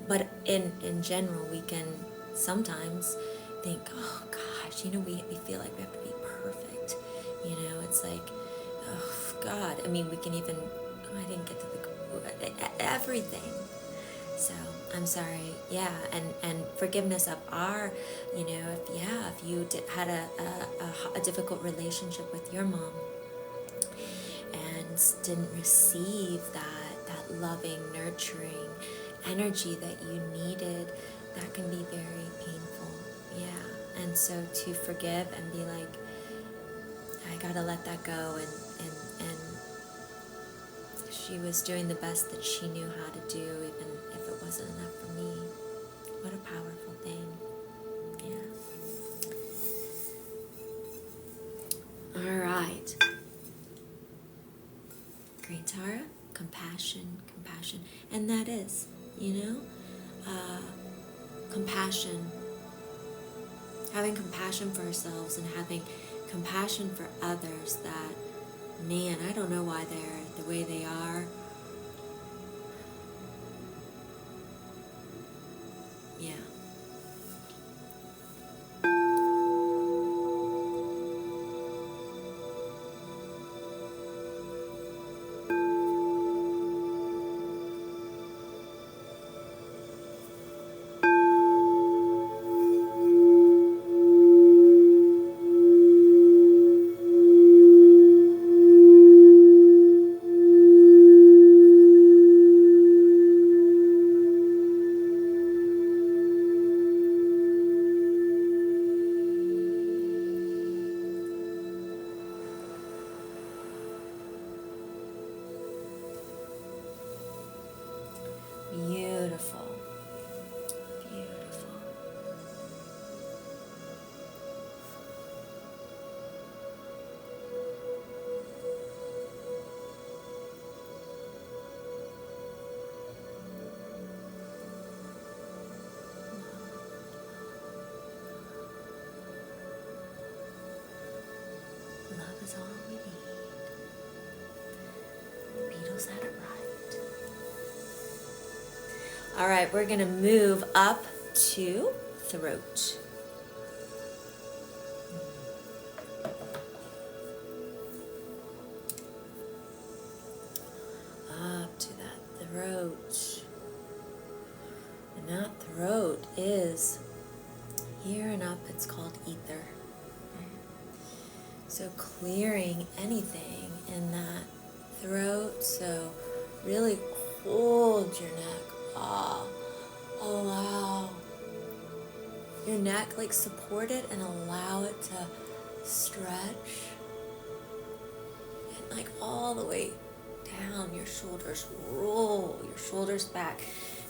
but in general, we can sometimes think, oh gosh, you know, we feel like we have to be perfect. You know, it's like, oh God. I mean, we can even, I didn't get to everything. So I'm sorry, yeah, and forgiveness of our, you know, if you had a difficult relationship with your mom and didn't receive that loving, nurturing energy that you needed, that can be very painful, yeah. And so to forgive and be like, I gotta let that go, and she was doing the best that she knew how to do, even if it wasn't enough for me. What a powerful thing. Yeah. All right. Great, Tara. Compassion. And that is, you know, compassion. Having compassion for ourselves and having compassion for others that, man, I don't know why they're the way they are. Yeah. Beautiful. Beautiful. Love is all we need. The Beatles had it right. All right, we're going to move up to throat. Up to that throat. And that throat is here and up, it's called ether. So clearing anything in that throat. So really hold your neck. Allow your neck, like support it and allow it to stretch. And like all the way down your shoulders, roll your shoulders back.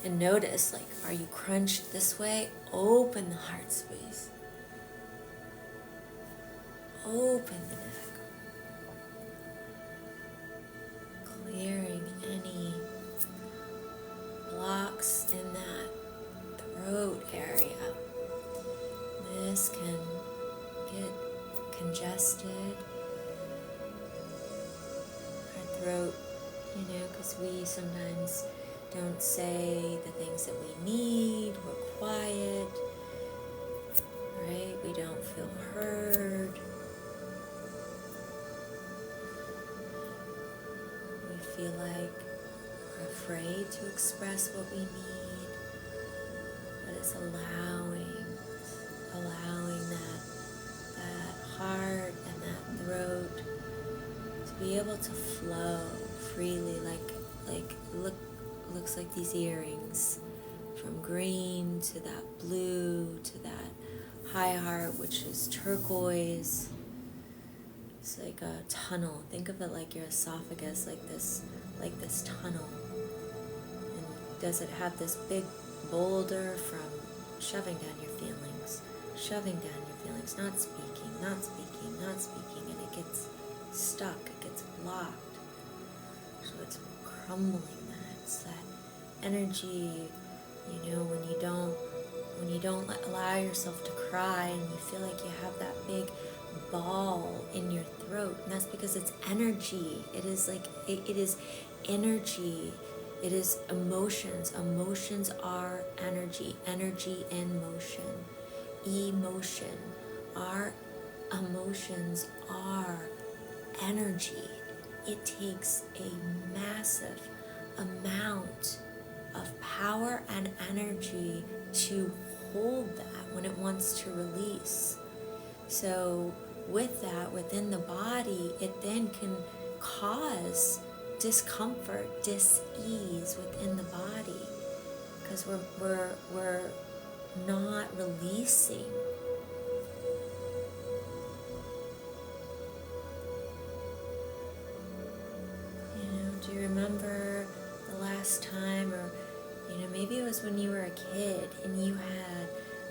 And notice, like, are you crunched this way? Open the heart space. Open the neck. Clearing any blocks in that throat area. This can get congested. Our throat, you know, because we sometimes don't say the things that we need. We're quiet, right? We don't feel heard. We feel like we're afraid to express what we need, but it's allowing that heart and that throat to be able to flow freely, looks like these earrings, from green to that blue to that high heart, which is turquoise. It's like a tunnel. Think of it like your esophagus, like this tunnel. does it have this big boulder from shoving down your feelings, not speaking, and it gets stuck, it gets blocked. So it's crumbling that. It's that energy, when you don't allow yourself to cry and you feel like you have that big ball in your throat, and that's because it's energy. It is like it is energy. It is emotions. Emotions are energy in motion. Emotion. Our emotions are energy. It takes a massive amount of power and energy to hold that when it wants to release. So with that, within the body, it then can cause discomfort, dis-ease within the body, because we're not releasing. Do you remember the last time, or maybe it was when you were a kid and you had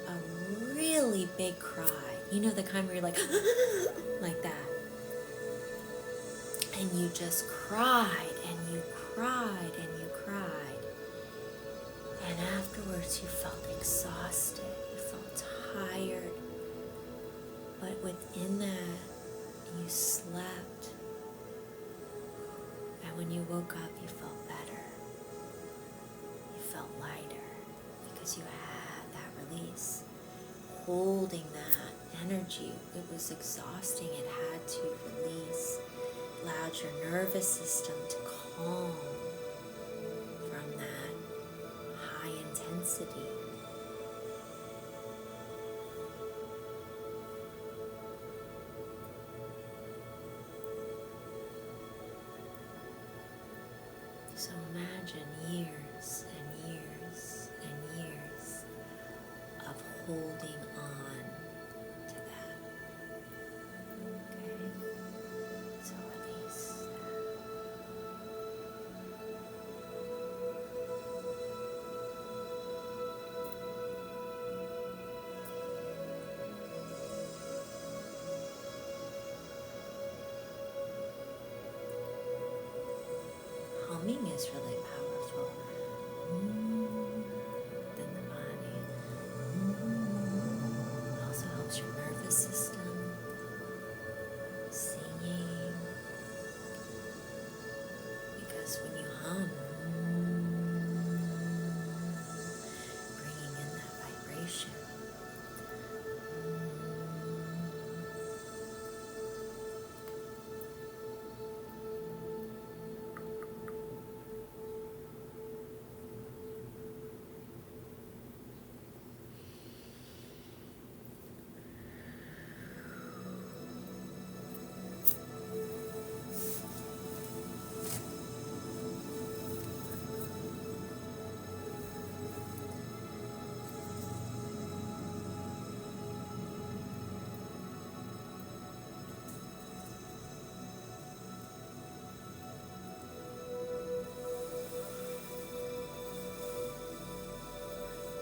a really big cry, the kind where you're like like that, and you just cried and you cried and you cried, and afterwards you felt exhausted, you felt tired, but within that you slept, and when you woke up you felt better, you felt lighter, because you had that release. Holding that energy, it was exhausting, it had to release. Allowed your nervous system to calm from that high intensity. So imagine years and years and years of holding on to that. Okay? So release that. Humming is really powerful. Within the body. It also helps your nervous system. Singing. Because when you hum, bringing in that vibration.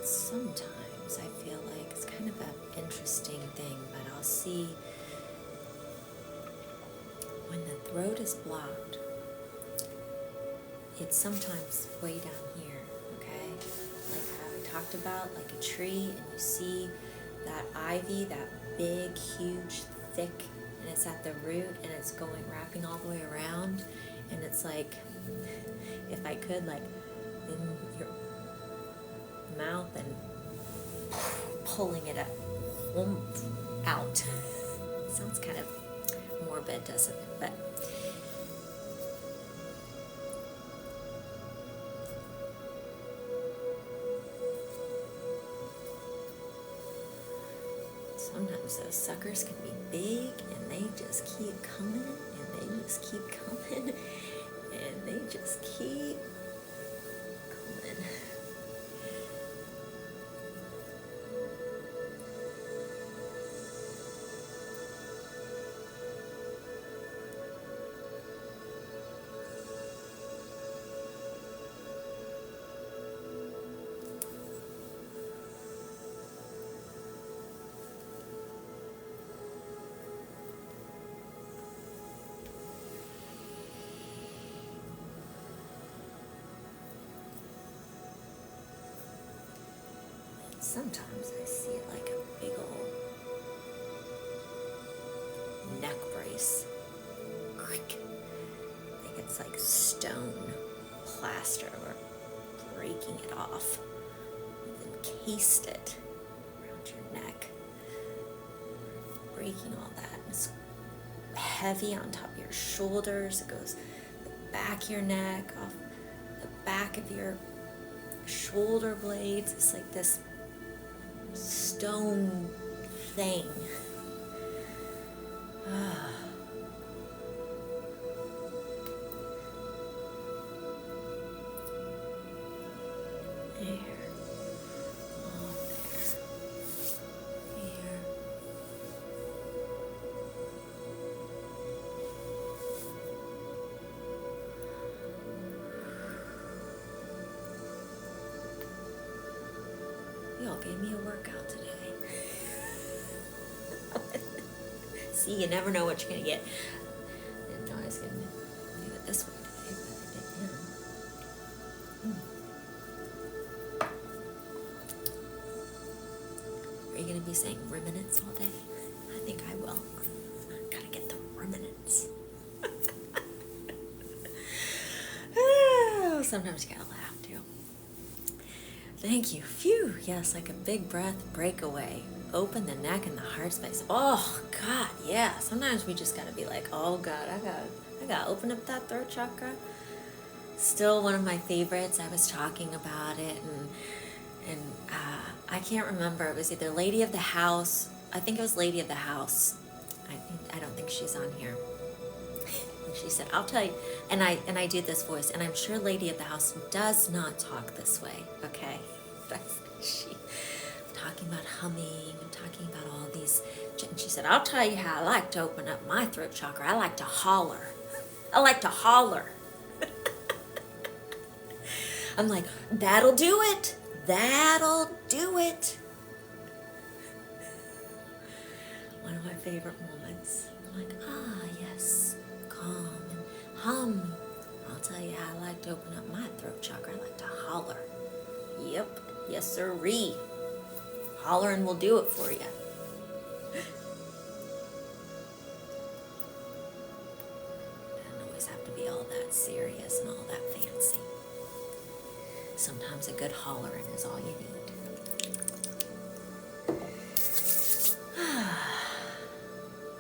Sometimes I feel like it's kind of an interesting thing, but I'll see when the throat is blocked, it's sometimes way down here, okay? Like how I talked about, like a tree, and you see that ivy, that big, huge, thick, and it's at the root, and it's wrapping all the way around, and it's like, if I could, like, in your mouth and pulling it out. Sounds kind of morbid, doesn't it? But sometimes those suckers can be big, and they just keep coming, and they just keep coming, and they just keep coming. Sometimes I see it like a big old neck brace. Like it's like stone plaster. We're breaking it off. We've encased it around your neck. Breaking all that. And it's heavy on top of your shoulders. It goes the back of your neck, off the back of your shoulder blades. It's like this stone thing. There. Oh, there. Here. Y'all gave me a workout today. See, you never know what you're going to get. I didn't know I was going to do it this way today, but I did. Are you going to be saying ruminants all day? I think I will. Gotta get the ruminants. Oh, sometimes you gotta laugh too. Thank you. Phew. Yes, like a big breath, breakaway. Open the neck and the heart space. Oh God, yeah. Sometimes we just gotta be like, oh God, I gotta open up that throat chakra. Still one of my favorites. I was talking about it, and I can't remember. It was either Lady of the House. I think it was Lady of the House. I don't think she's on here. And she said, "I'll tell you." And I do this voice, and I'm sure Lady of the House does not talk this way. Okay, she talking about humming and talking about all these. And she said, "I'll tell you how I like to open up my throat chakra. I like to holler. I like to holler." I'm like, that'll do it. That'll do it. One of my favorite moments. I'm like, yes, calm and hum. I'll tell you how I like to open up my throat chakra. I like to holler. Yep, yes sirree. Hollering will do it for you. Doesn't always have to be all that serious and all that fancy. Sometimes a good hollering is all you need.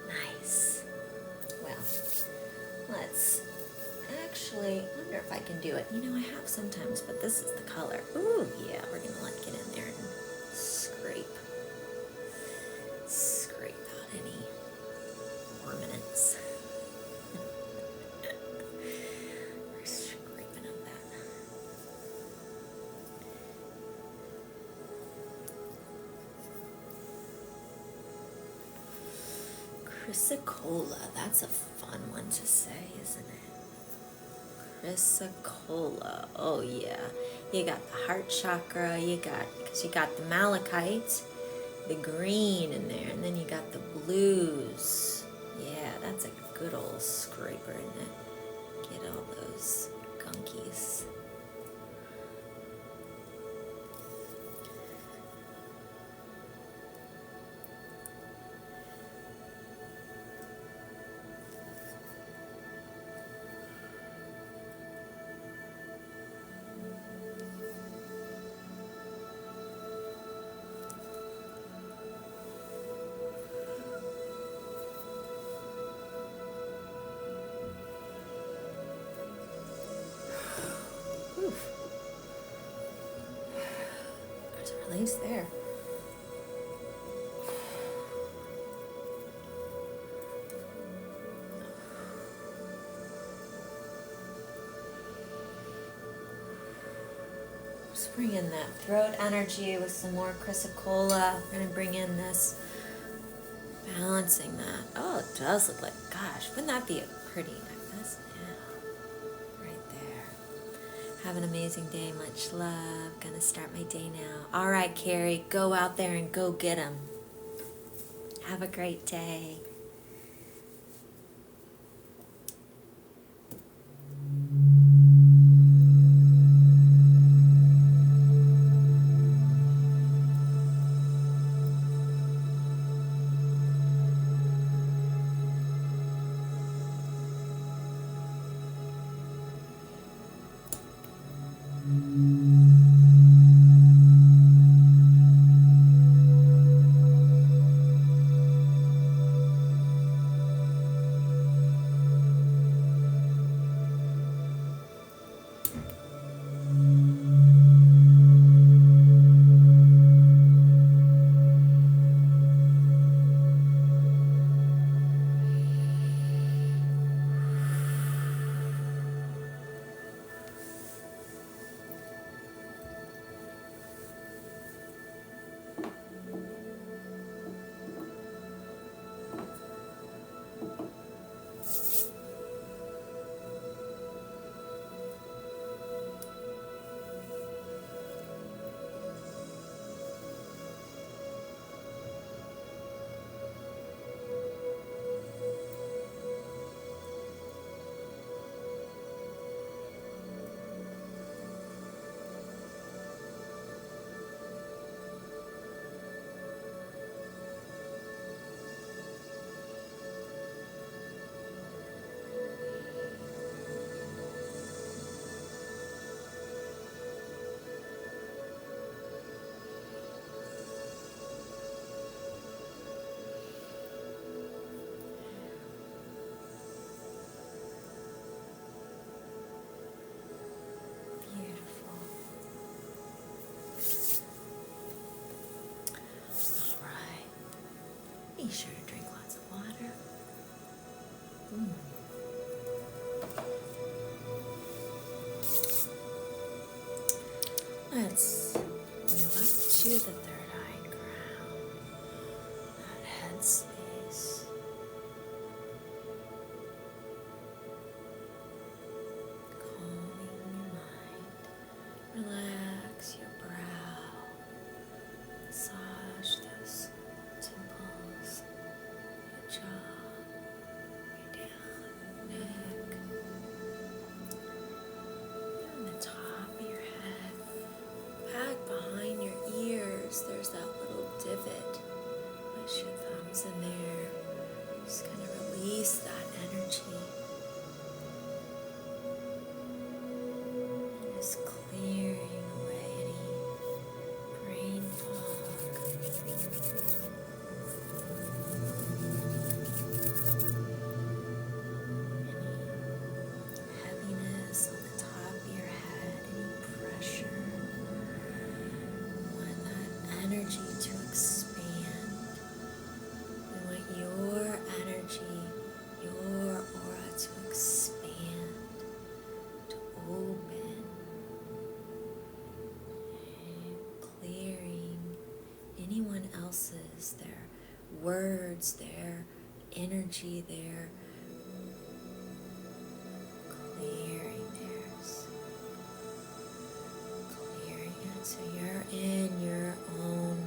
Nice. Well, let's actually wonder if I can do it. You know, I have sometimes, but this is the color. Ooh, yeah, we're gonna let get in there and scrape out any ornaments. We're scraping up that. Chrysicola, that's a fun one to say, isn't it? Chrysicola, oh yeah. You got the heart chakra, because you got the malachite, the green in there, and then you got the blues. Yeah, that's a good old scraper, isn't it? Get all those gunkies. There's a release there. Just bring in that throat energy with some more chrysicola. We're going to bring in this, balancing that. Oh, it does look like, gosh, wouldn't that be a pretty necklace? Yeah, right there. Have an amazing day. Much love. Gonna start my day now. All right, Carrie, go out there and go get 'em. Have a great day. Let's move up to the third eye crown, that head space. Calming your mind. Relax your brow. Massage those temples, your jaw, your down, neck, and the top of your head. Back behind your ears, there's that little divot. Place your thumbs in there. Just kind of release that energy. And just clearing away any brain fog. Any heaviness on the top of your head, any pressure. We want that energy to expand. We want your energy, your aura to expand, to open, and clearing anyone else's, their words, their energy, their clearing theirs, clearing it so you're in your own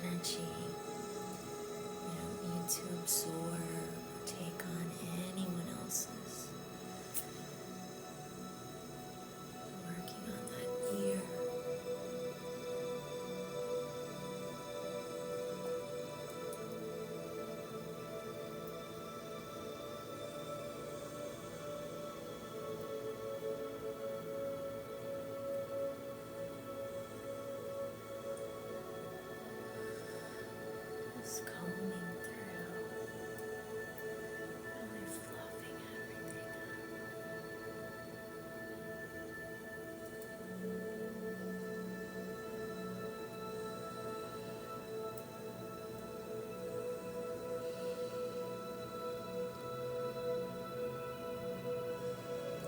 energy. You don't need to absorb or take on anyone else's. Working on that ear. Just combing through, really fluffing everything up.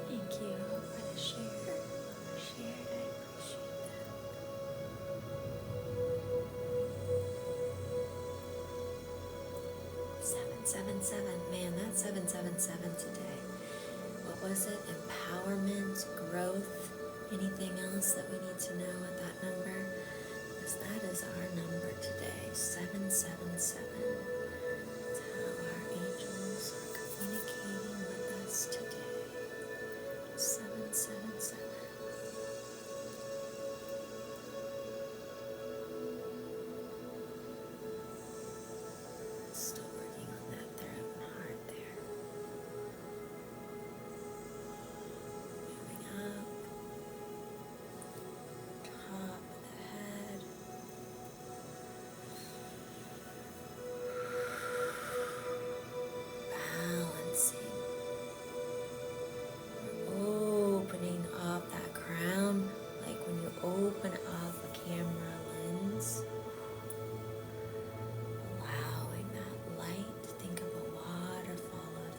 Thank you for the share. Whoever shared, I appreciate that. 777, man, that's 777 today. What was it? Empowerment, growth, anything else that we need to know at that number? Because that is our number today, 777. That's how our angels are communicating with us today. 777. Still working on that throat and heart there. Moving up, top of the head. Balancing. We're opening up that crown like when you open up a camera lens. Allowing that light, think of a waterfall of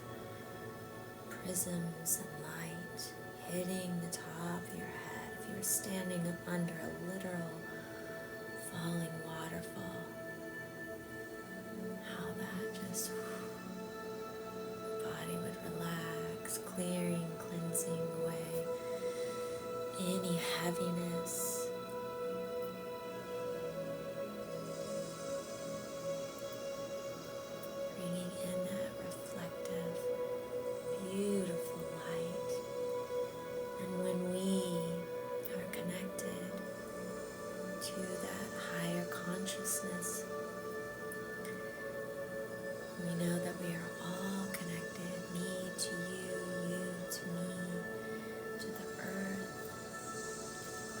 prisms and light hitting the top of your head. If you were standing under a literal falling waterfall, how that just body would relax, clearing, cleansing away any heaviness. Bringing in that reflective, beautiful light. And when we are connected to that higher consciousness, we know that we are all connected, me to you, you to me, to the earth,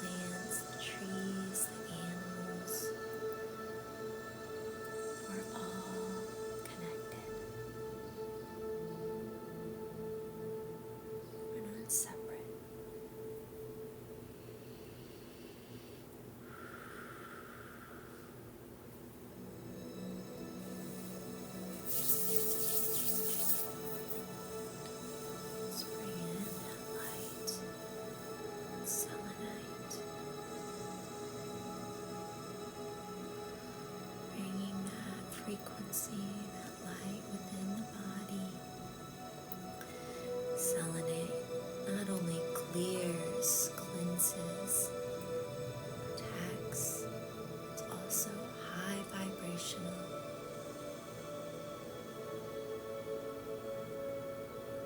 the plants, the trees, the animals. We're all connected. We're not separate. frequency, that light within the body. Selenite not only clears, cleanses, protects, it's also high vibrational.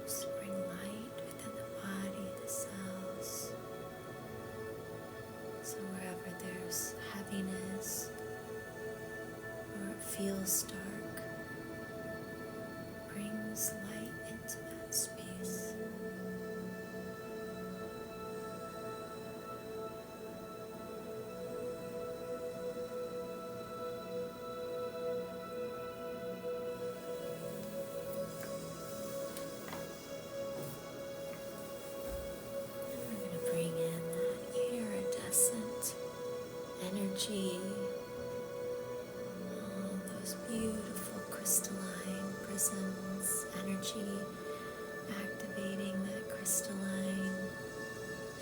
Just bring light within the body, the cells. So wherever there's heaviness or it feels dark, brings light into that space. Bring in that iridescent energy, all those beautiful crystalline prisms, energy activating that crystalline,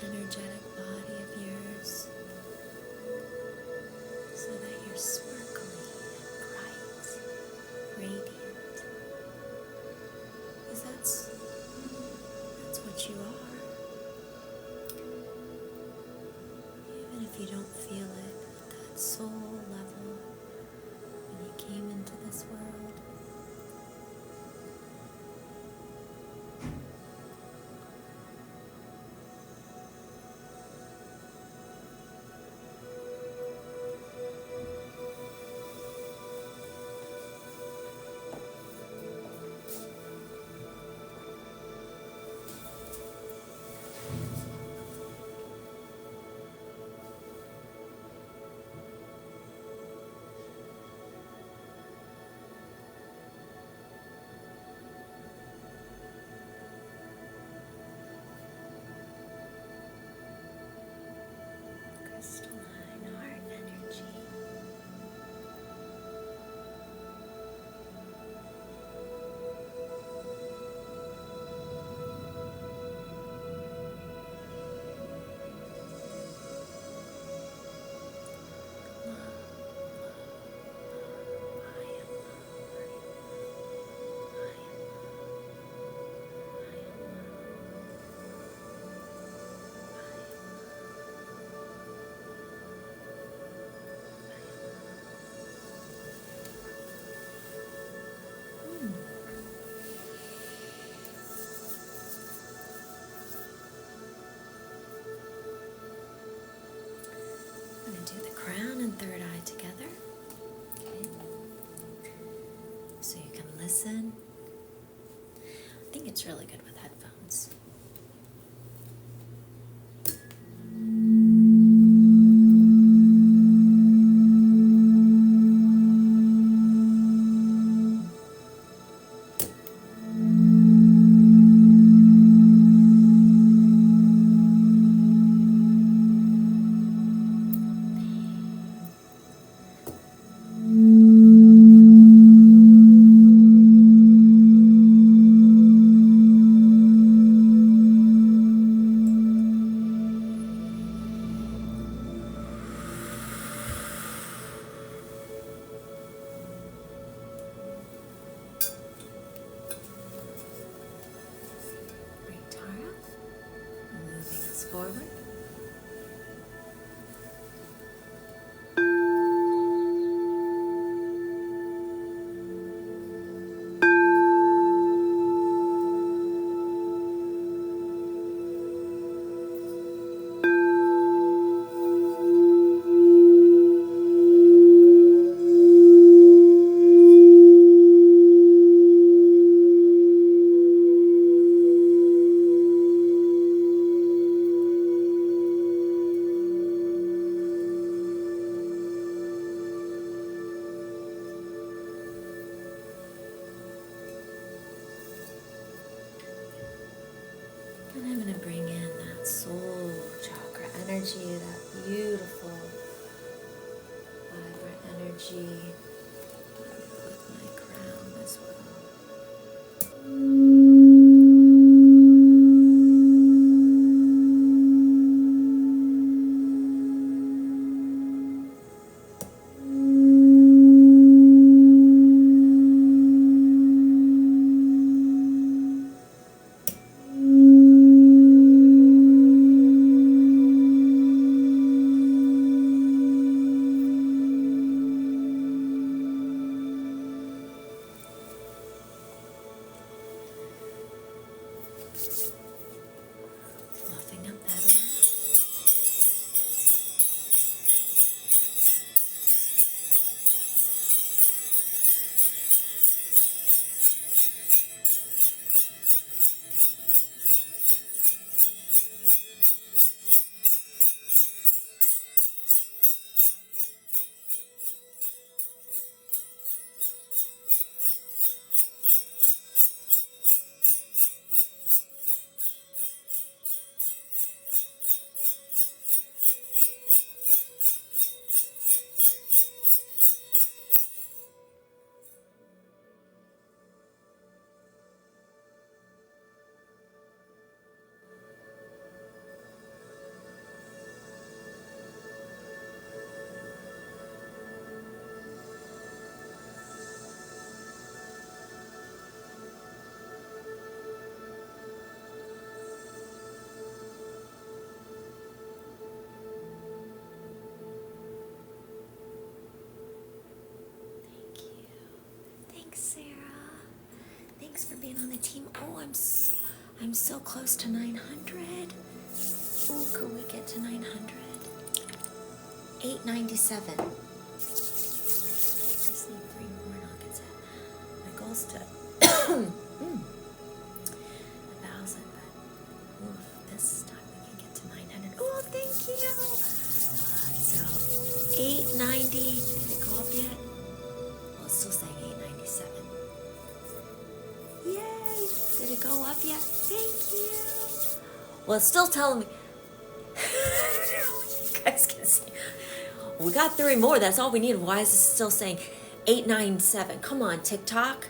energetic body of yours so that you're sparkling and bright, radiant, because that's what you are. Even if you don't feel it at that soul level when you came into this world, crystalline heart energy. I'm going to do the crown and third eye together. Okay. So you can listen. I think it's really good with headphones. Great, Tara. Moving us forward. And I'm going to bring in that soul chakra energy, that beautiful, vibrant energy with my crown as well. Thanks for being on the team. Oh, I'm so close to 900. Oh, could we get to 900? 897. Just need 3 more and I'll get to my goal's to 1,000, but this time we can get to 900. Oh, thank you. So 890. Did it go up yet? Well, it's still saying 897. Yay! Did it go up yet? Thank you. Well, it's still telling me. You guys can see. We got 3 more. That's all we need. Why is it still saying 897? Come on, TikTok.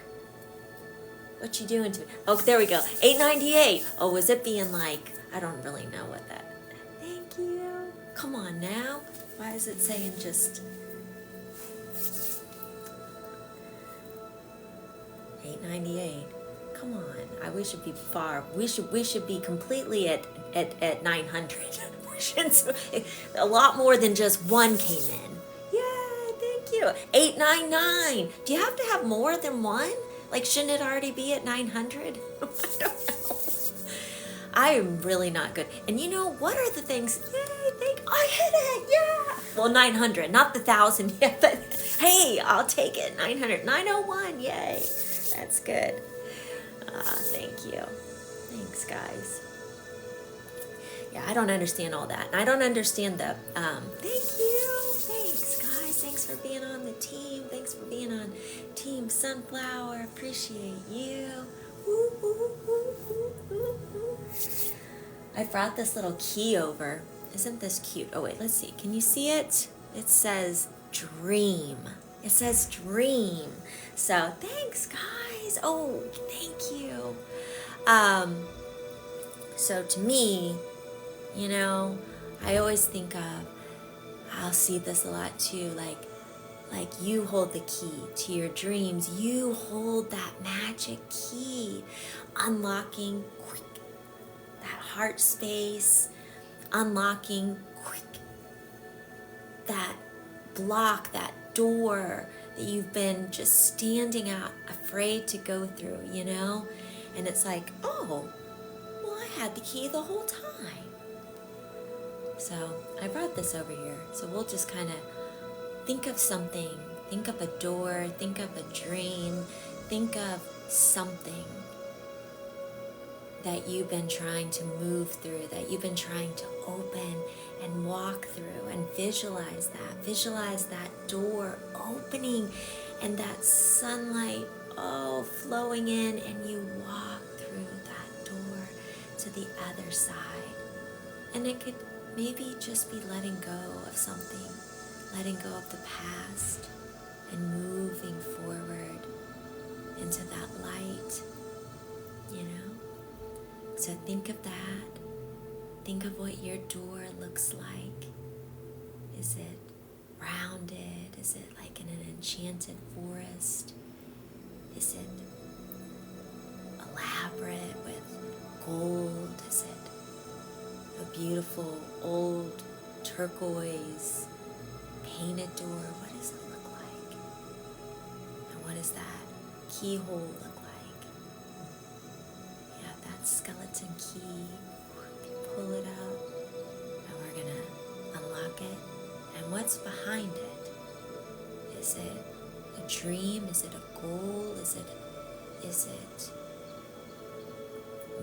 What you doing to me? Oh, there we go. 898. Oh, was it being like, I don't really know what that. Thank you. Come on now. Why is it saying just 898? Come on. We should be far. We should be completely at 900. A lot more than just 1 came in. Yay, thank you. 899. Do you have to have more than 1? Like, shouldn't it already be at 900? I don't know. I am really not good. And you know, what are the things? Yay, I hit it, yeah. Well, 900, not the 1,000 yet, but hey, I'll take it. 900, 901, yay. That's good. Thank you. Thanks, guys. Yeah, I don't understand all that. And I don't understand the, thank you. Thanks, guys. Thanks for being on the team. Thanks for being on Team Sunflower. Appreciate you. Woo, woo, woo, woo, woo, woo. I brought this little key over. Isn't this cute? Oh, wait, let's see. Can you see it? It says dream. It says dream. So thanks, guys. Oh, thank you. So to me, you know, I always think of, I'll see this a lot too, like you hold the key to your dreams. You hold that magic key, unlocking quick that heart space, unlocking quick that block, that door that you've been just standing out, afraid to go through, you know? And it's like, oh, well, I had the key the whole time. So I brought this over here. So we'll just kind of think of something, think of a door, think of a dream, think of something that you've been trying to move through, that you've been trying to open and walk through, and visualize that. Visualize that door opening and that sunlight, flowing in, and you walk through that door to the other side. And it could maybe just be letting go of something, letting go of the past and moving forward into that light, you know? So think of that. Think of what your door looks like. Is it rounded? Is it like in an enchanted forest? Is it elaborate with gold? Is it a beautiful old turquoise painted door? What does it look like? And what does that keyhole look like? Yeah, that skeleton key. Pull it out, and we're gonna unlock it. And what's behind it? Is it a dream? Is it a goal? Is it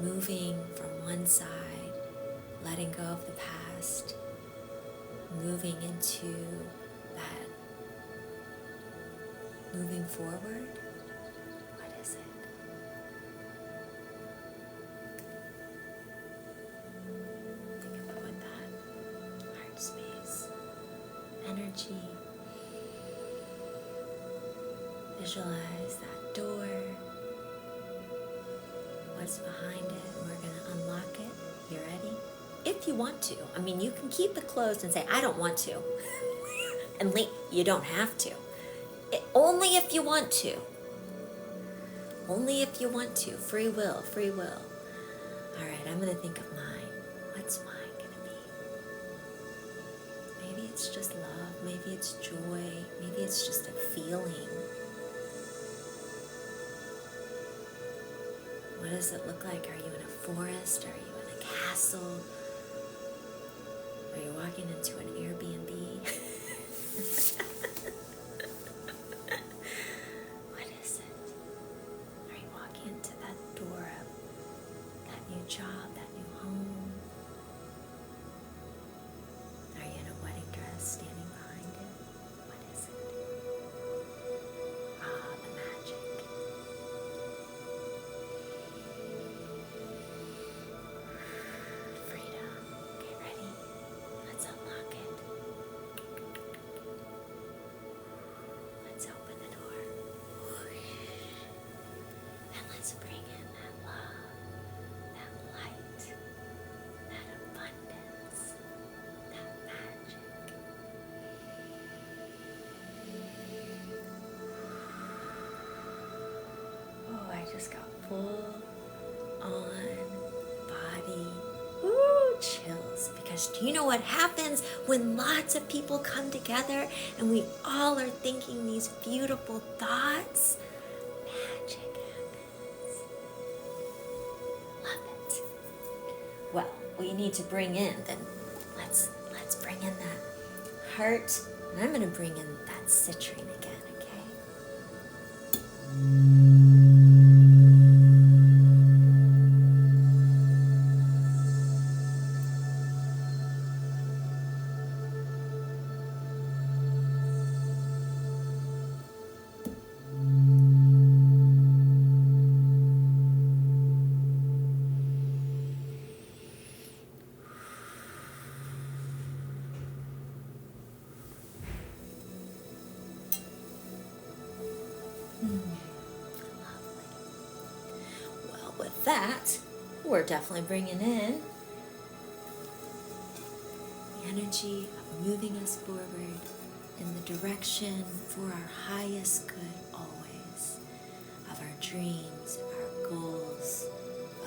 moving from one side, letting go of the past, moving into that, moving forward? What is it? Space, energy. Visualize that door, what's behind it, and we're going to unlock it. You ready? If you want to. I mean, you can keep it closed and say, I don't want to. And you don't have to. Only if you want to. Only if you want to. Free will, free will. All right, I'm going to think of mine. What's mine? Maybe it's just love, maybe it's joy, maybe it's just a feeling. What does it look like? Are you in a forest? Are you in a castle? Are you walking into an Airbnb? What is it? Are you walking into that door of that new job, that new home? Are you in a wedding dress standing behind it? What is it? Ah, the magic. Freedom. Okay, ready? Let's unlock it. Let's open the door. And let's bring in that love, that light, that abundance, that magic. Oh, I just got full on body chills, because do you know what happens when lots of people come together and we all are thinking these beautiful thoughts? Magic happens. Love it. Well, we need to bring in, then let's bring in that heart, and I'm going to bring in that citrine again, okay? Well, with that, we're definitely bringing in the energy of moving us forward in the direction for our highest good always, of our dreams, our goals,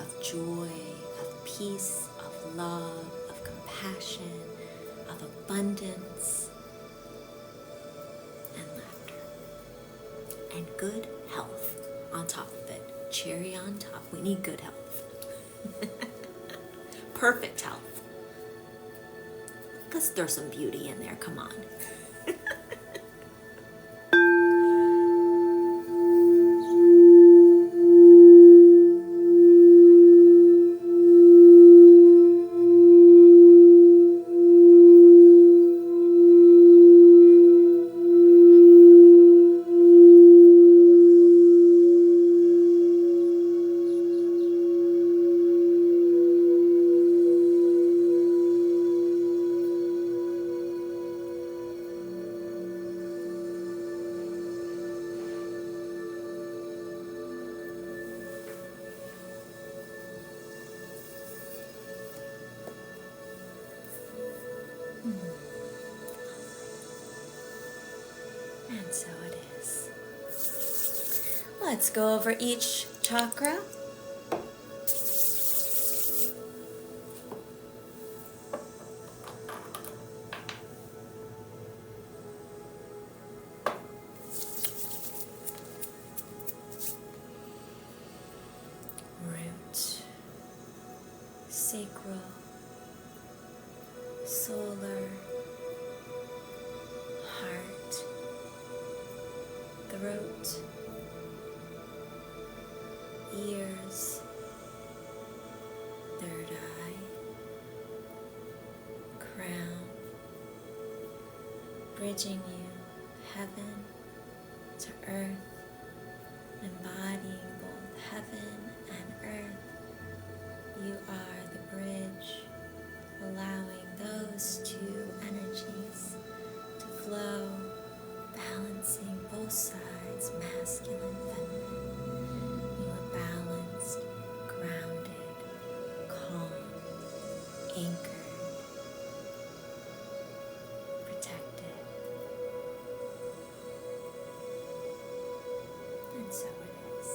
of joy, of peace, of love, of compassion, of abundance, and laughter. And good health on top of it. Cherry on top. We need good health. Perfect health. Let's throw some beauty in there. Come on. And so it is. Let's go over each chakra. Root, sacral, solar, heart, throat, ears, third eye, crown, bridging you heaven to earth, embodying both heaven and earth. You are the bridge, allowing those two energies to flow, balancing both sides, masculine, feminine. You are balanced, grounded, calm, anchored, protected. And so it is.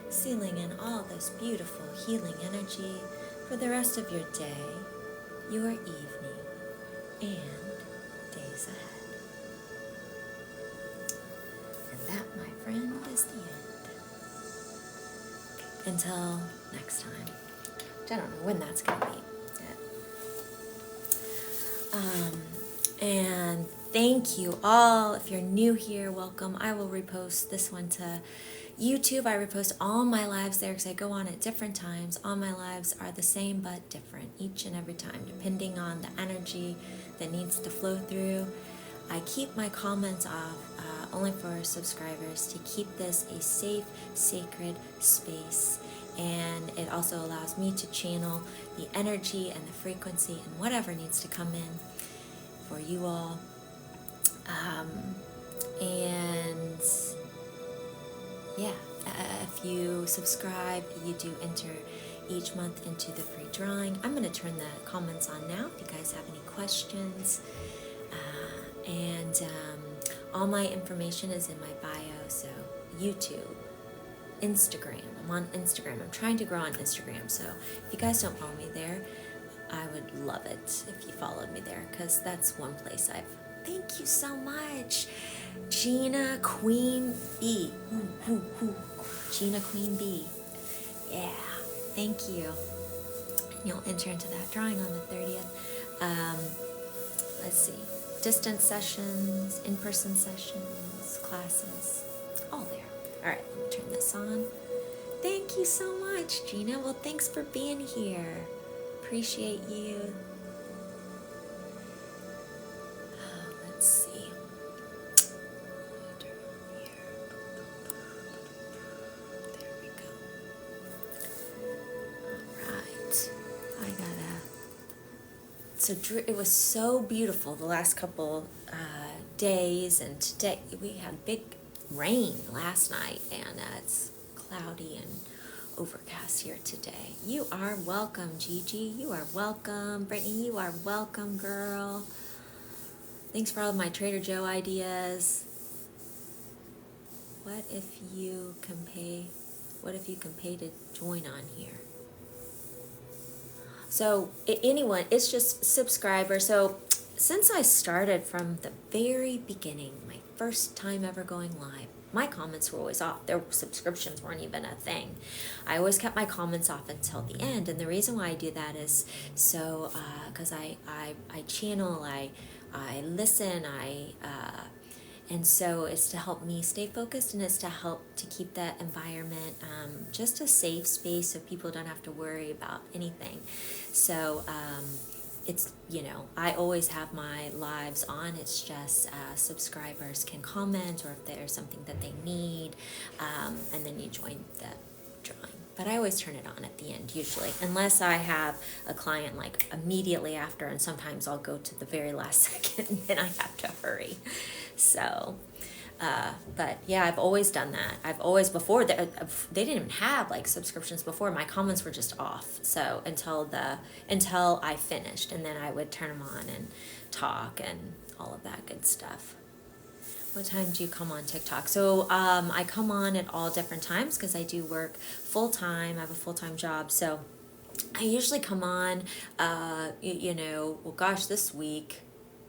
Sealing in all this beautiful healing energy for the rest of your day, your evening, and days ahead. And that, my friend, is the end. until next time. I don't know when that's going to be. And thank you all. If you're new here, welcome. I will repost this one to YouTube. I repost all my lives there because I go on at different times. All my lives are the same but different each and every time, depending on the energy that needs to flow through. I keep my comments off only for subscribers to keep this a safe, sacred space. And it also allows me to channel the energy and the frequency and whatever needs to come in for you all. And yeah, if you subscribe, you do enter each month into the free drawing. I'm going to turn the comments on now if you guys have any questions. And all my information is in my bio, so YouTube, Instagram. I'm on Instagram. I'm trying to grow on Instagram, so if you guys don't follow me there, I would love it if you followed me there, because that's one place Thank you so much, Gina Queen B. Gina Queen B. Yeah, thank you. And you'll enter into that drawing on the 30th. Let's see. Distance sessions, in-person sessions, classes, all there. All right, let me turn this on. Thank you so much, Gina. Well, thanks for being here. Appreciate you. Let's see. Turn on here. There we go. All right. So it was so beautiful the last couple days, and today we had big rain last night, and it's cloudy and overcast here today. You are welcome, Gigi. You are welcome. Brittany, you are welcome, girl. Thanks for all of my Trader Joe ideas. What if you can pay to join on here? So anyone, it's just subscribers. So since I started from the very beginning, my first time ever going live, my comments were always off. Their subscriptions weren't even a thing. I always kept my comments off until the end. And the reason why I do that is so, because I channel, I listen, and so it's to help me stay focused, and it's to help to keep that environment just a safe space so people don't have to worry about anything. So it's, I always have my lives on. It's just subscribers can comment, or if there's something that they need, and then you join the drawing. But I always turn it on at the end, usually, unless I have a client like immediately after, and sometimes I'll go to the very last second and then I have to hurry. So, but yeah, I've always done that. I've always, before, they didn't even have like subscriptions before. My comments were just off. So until I finished, and then I would turn them on and talk and all of that good stuff. What time do you come on TikTok? So I come on at all different times because I do work full-time. I have a full-time job. So I usually come on, well, gosh, this week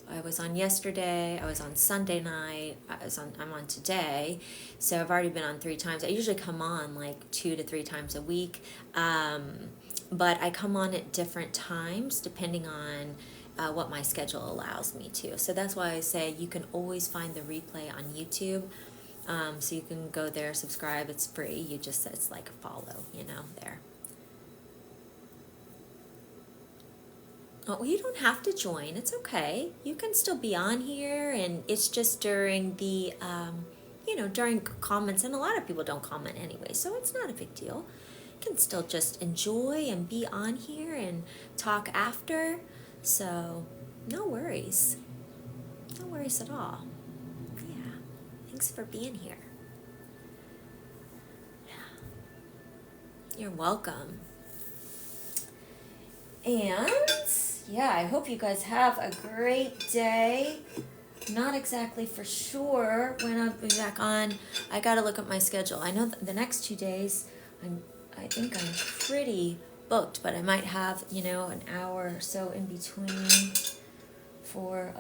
I was on yesterday, I was on Sunday night, I'm on today. So I've already been on 3 times. I usually come on like 2 to 3 times a week. But I come on at different times depending on what my schedule allows me to. So that's why I say you can always find the replay on YouTube. So you can go there, subscribe, it's free. It's like a follow, there. Oh, well, you don't have to join. It's okay. You can still be on here, and it's just during the, during comments, and a lot of people don't comment anyway, so it's not a big deal. You can still just enjoy and be on here and talk after. So, no worries. No worries at all. Yeah. Thanks for being here. Yeah. You're welcome. And, yeah, I hope you guys have a great day. Not exactly for sure when I'll be back on. I gotta look at my schedule. I know the next 2 days, I think I'm pretty booked, but I might have, an hour or so in between for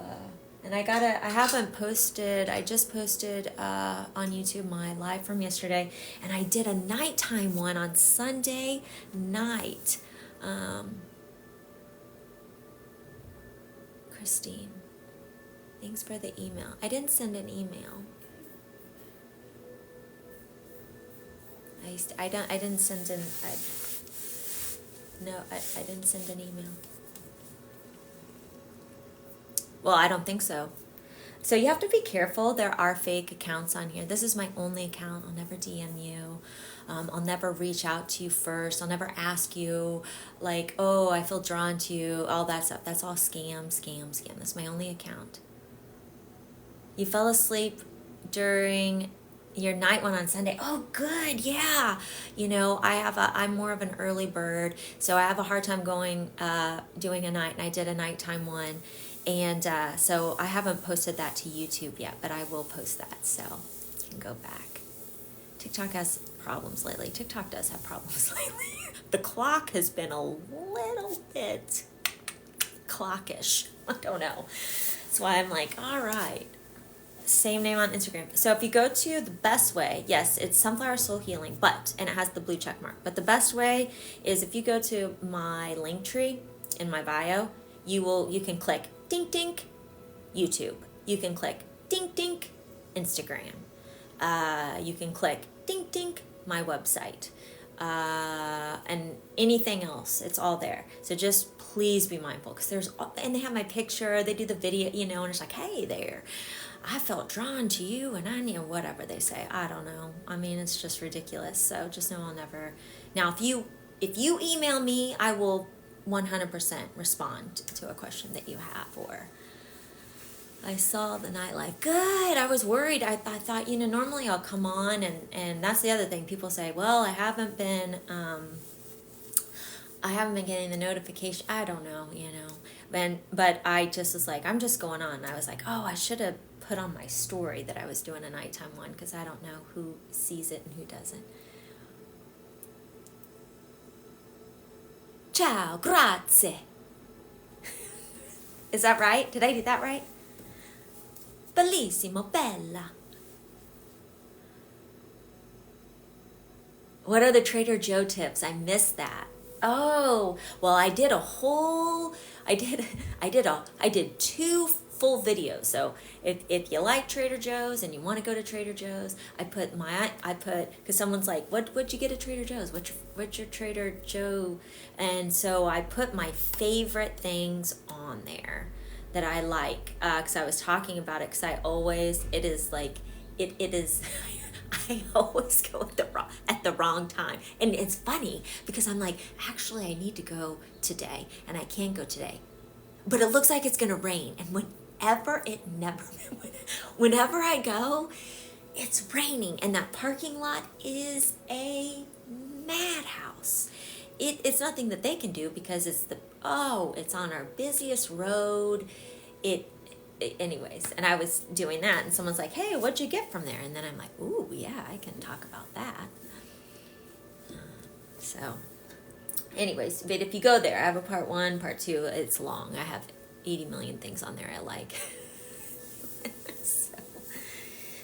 And I haven't posted, I just posted on YouTube my live from yesterday, and I did a nighttime one on Sunday night. Christine, thanks for the email. I didn't send an email. I didn't send an, I didn't send an email. Well, I don't think so. So you have to be careful. There are fake accounts on here. This is my only account. I'll never DM you. I'll never reach out to you first. I'll never ask you, like, oh, I feel drawn to you, all that stuff. That's all scam. That's my only account. You fell asleep during your night one on Sunday. Oh, good, yeah. You know, I'm more of an early bird, so I have a hard time doing a night, and I did a nighttime one. And so I haven't posted that to YouTube yet, but I will post that, so you can go back. TikTok has problems lately. TikTok does have problems lately. The clock has been a little bit clockish. I don't know. That's why I'm like, all right. Same name on Instagram. So if you go to the best way, yes, it's Sunflower Soul Healing, and it has the blue check mark. But the best way is if you go to my link tree in my bio, you can click dink dink YouTube. You can click dink dink Instagram. You can click dink dink my website. And anything else, it's all there. So just please be mindful, because and they have my picture, they do the video, and it's like, hey there, I felt drawn to you, and I knew whatever they say. I don't know. I mean, it's just ridiculous. So just know I'll never. Now, if you email me, I will 100% respond to a question that you have. Or I saw the nightlife. Good. I was worried. I thought, normally I'll come on, and that's the other thing. People say, well, I haven't been getting the notification. I don't know, but I just was like, I'm just going on. And I was like, oh, I should have put on my story that I was doing a nighttime one, because I don't know who sees it and who doesn't. Ciao, grazie. Is that right? Did I do that right? Bellissimo, bella. What are the Trader Joe tips? I missed that. Oh, well, I did two full videos. So if you like Trader Joe's and you want to go to Trader Joe's, because someone's like, what'd you get at Trader Joe's? What's your Trader Joe? And so I put my favorite things on there that I like, because I was talking about it, because I always go at the wrong time. And it's funny, because I'm like, actually I need to go today, and I can't go today, but it looks like it's gonna rain. And whenever I go, it's raining, and that parking lot is a madhouse. It's nothing that they can do, because it's on our busiest road. Anyways, and I was doing that, and someone's like, hey, what'd you get from there? And then I'm like, ooh, yeah, I can talk about that. So anyways, but if you go there, I have a part 1, part 2. It's long. I have 80 million things on there I like.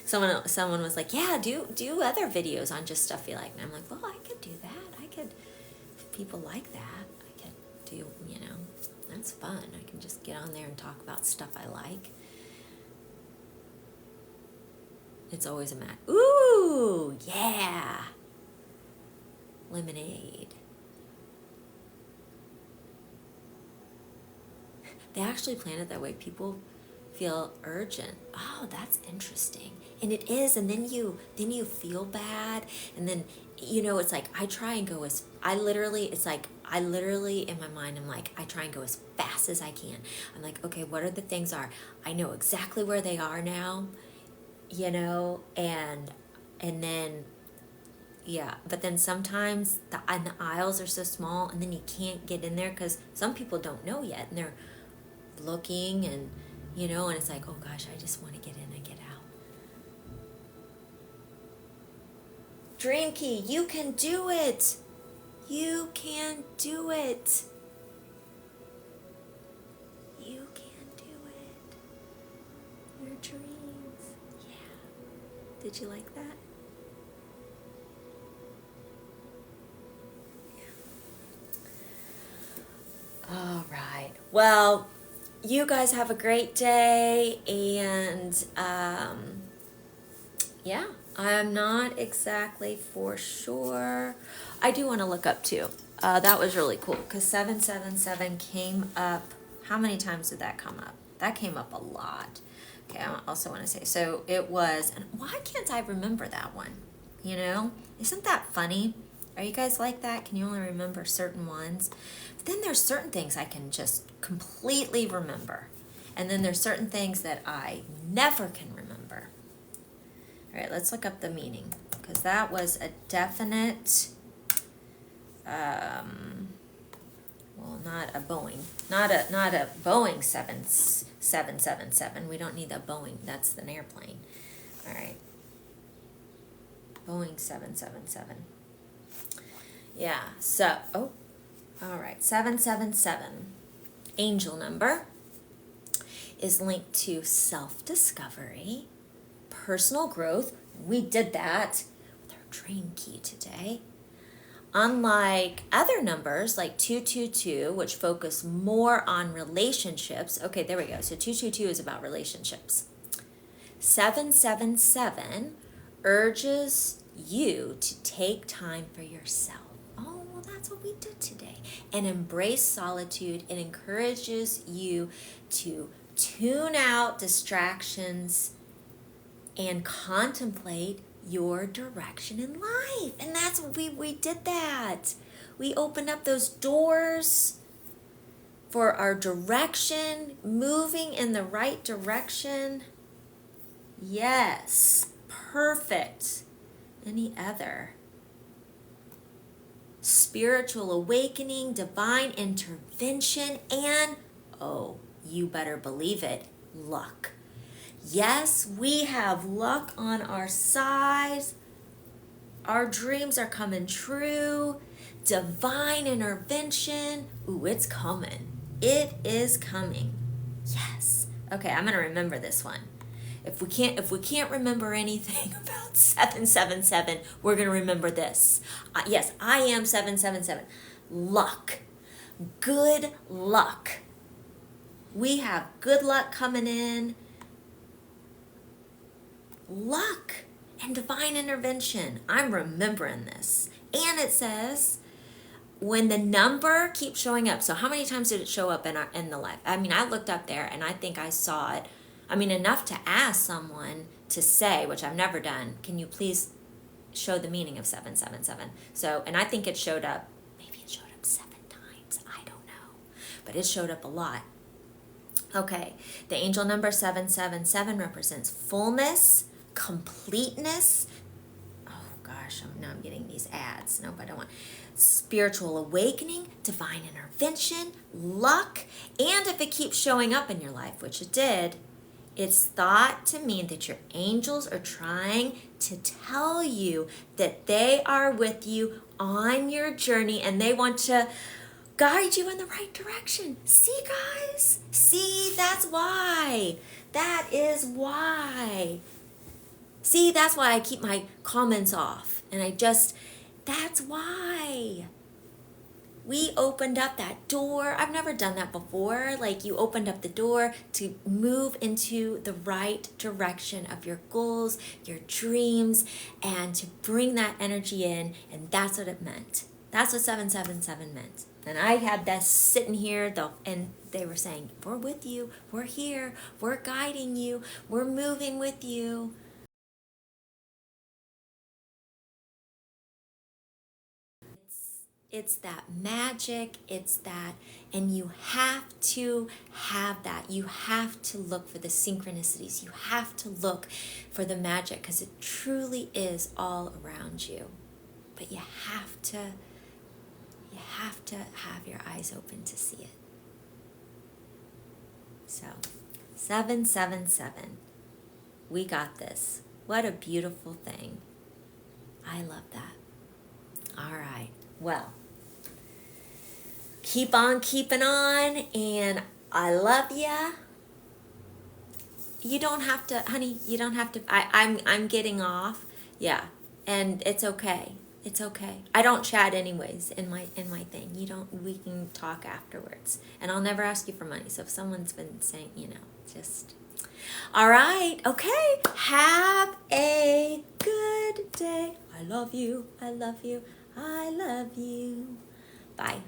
So someone was like, yeah, do other videos on just stuff you like. And I'm like, well, I could do that. If people like that, I could do, that's fun. I can just get on there and talk about stuff I like. It's always a match. Ooh, yeah. Lemonade. They actually planned it that way. People feel urgent. Oh, that's interesting. And it is, and then you feel bad, and then it's like I literally in my mind, I'm like, I try and go as fast as I can. I'm like, okay, what are the things I know exactly where they are now, and then yeah, but then sometimes the aisles are so small, and then you can't get in there because some people don't know yet, and they're looking, and and it's like, oh gosh, I just want to get in and get out. Dreamkey, you can do it. You can do it. You can do it. sweet dreams. Yeah. Did you like that? Yeah. All right. Well, you guys have a great day, and yeah, I'm not exactly for sure. I do want to look up too. That was really cool because 777 came up. How many times did that come up? That came up a lot. Okay, I also want to say, so it was, and why can't I remember that one? You know, isn't that funny? Are you guys like that? Can you only remember certain ones? But then there's certain things I can just completely remember. And then there's certain things that I never can remember. All right, let's look up the meaning because that was a definite, well, not a Boeing, not a Boeing 777. We don't need that Boeing. That's an airplane. All right, Boeing 777. Yeah. So, all right, 777. Angel number is linked to self-discovery, personal growth. We did that with our dream key today. Unlike other numbers like 222, which focus more on relationships. Okay, there we go. So 222 is about relationships. 777 urges you to take time for yourself. Oh, well, that's what we did today. And embrace solitude. It encourages you to tune out distractions and contemplate your direction in life. And that's what we did that. We opened up those doors for our direction, moving in the right direction. Yes, perfect. Any other? Spiritual awakening, divine intervention, and, oh, you better believe it, luck. Yes, we have luck on our side. Our dreams are coming true. Divine intervention. Ooh, it's coming. It is coming. Yes. Okay, I'm going to remember this one. If we can't remember anything about 777, we're going to remember this. Yes, I am 777. Luck. Good luck. We have good luck coming in. Luck and divine intervention. I'm remembering this. And it says, when the number keeps showing up. So how many times did it show up in the life? I mean, I looked up there and I think I saw it. I mean, enough to ask someone to say, which I've never done, can you please show the meaning of 777? So, and I think it showed up, maybe it showed up 7 times. I don't know. But it showed up a lot. Okay, the angel number 777 represents fullness, completeness. Oh gosh, now I'm getting these ads. Nope, I don't want. Spiritual awakening, divine intervention, luck, and if it keeps showing up in your life, which it did, it's thought to mean that your angels are trying to tell you that they are with you on your journey and they want to guide you in the right direction. See, guys? See, that's why. That is why. See, that's why I keep my comments off. And that's why. We opened up that door. I've never done that before. Like you opened up the door to move into the right direction of your goals, your dreams, and to bring that energy in. And that's what it meant. That's what 777 meant. And I had that sitting here, and they were saying, we're with you. We're here. We're guiding you. We're moving with you. It's that magic, it's that, and you have to have that. You have to look for the synchronicities. You have to look for the magic because it truly is all around you. But you have to have your eyes open to see it. So, 777. We got this. What a beautiful thing. I love that. All right. Well, keep on keeping on, and I love ya. You don't have to, honey, you don't have to. I'm getting off. Yeah. And it's okay. It's okay. I don't chat anyways in my thing. You don't, we can talk afterwards. And I'll never ask you for money. So if someone's been saying, just all right, okay. Have a good day. I love you. I love you. I love you. Bye.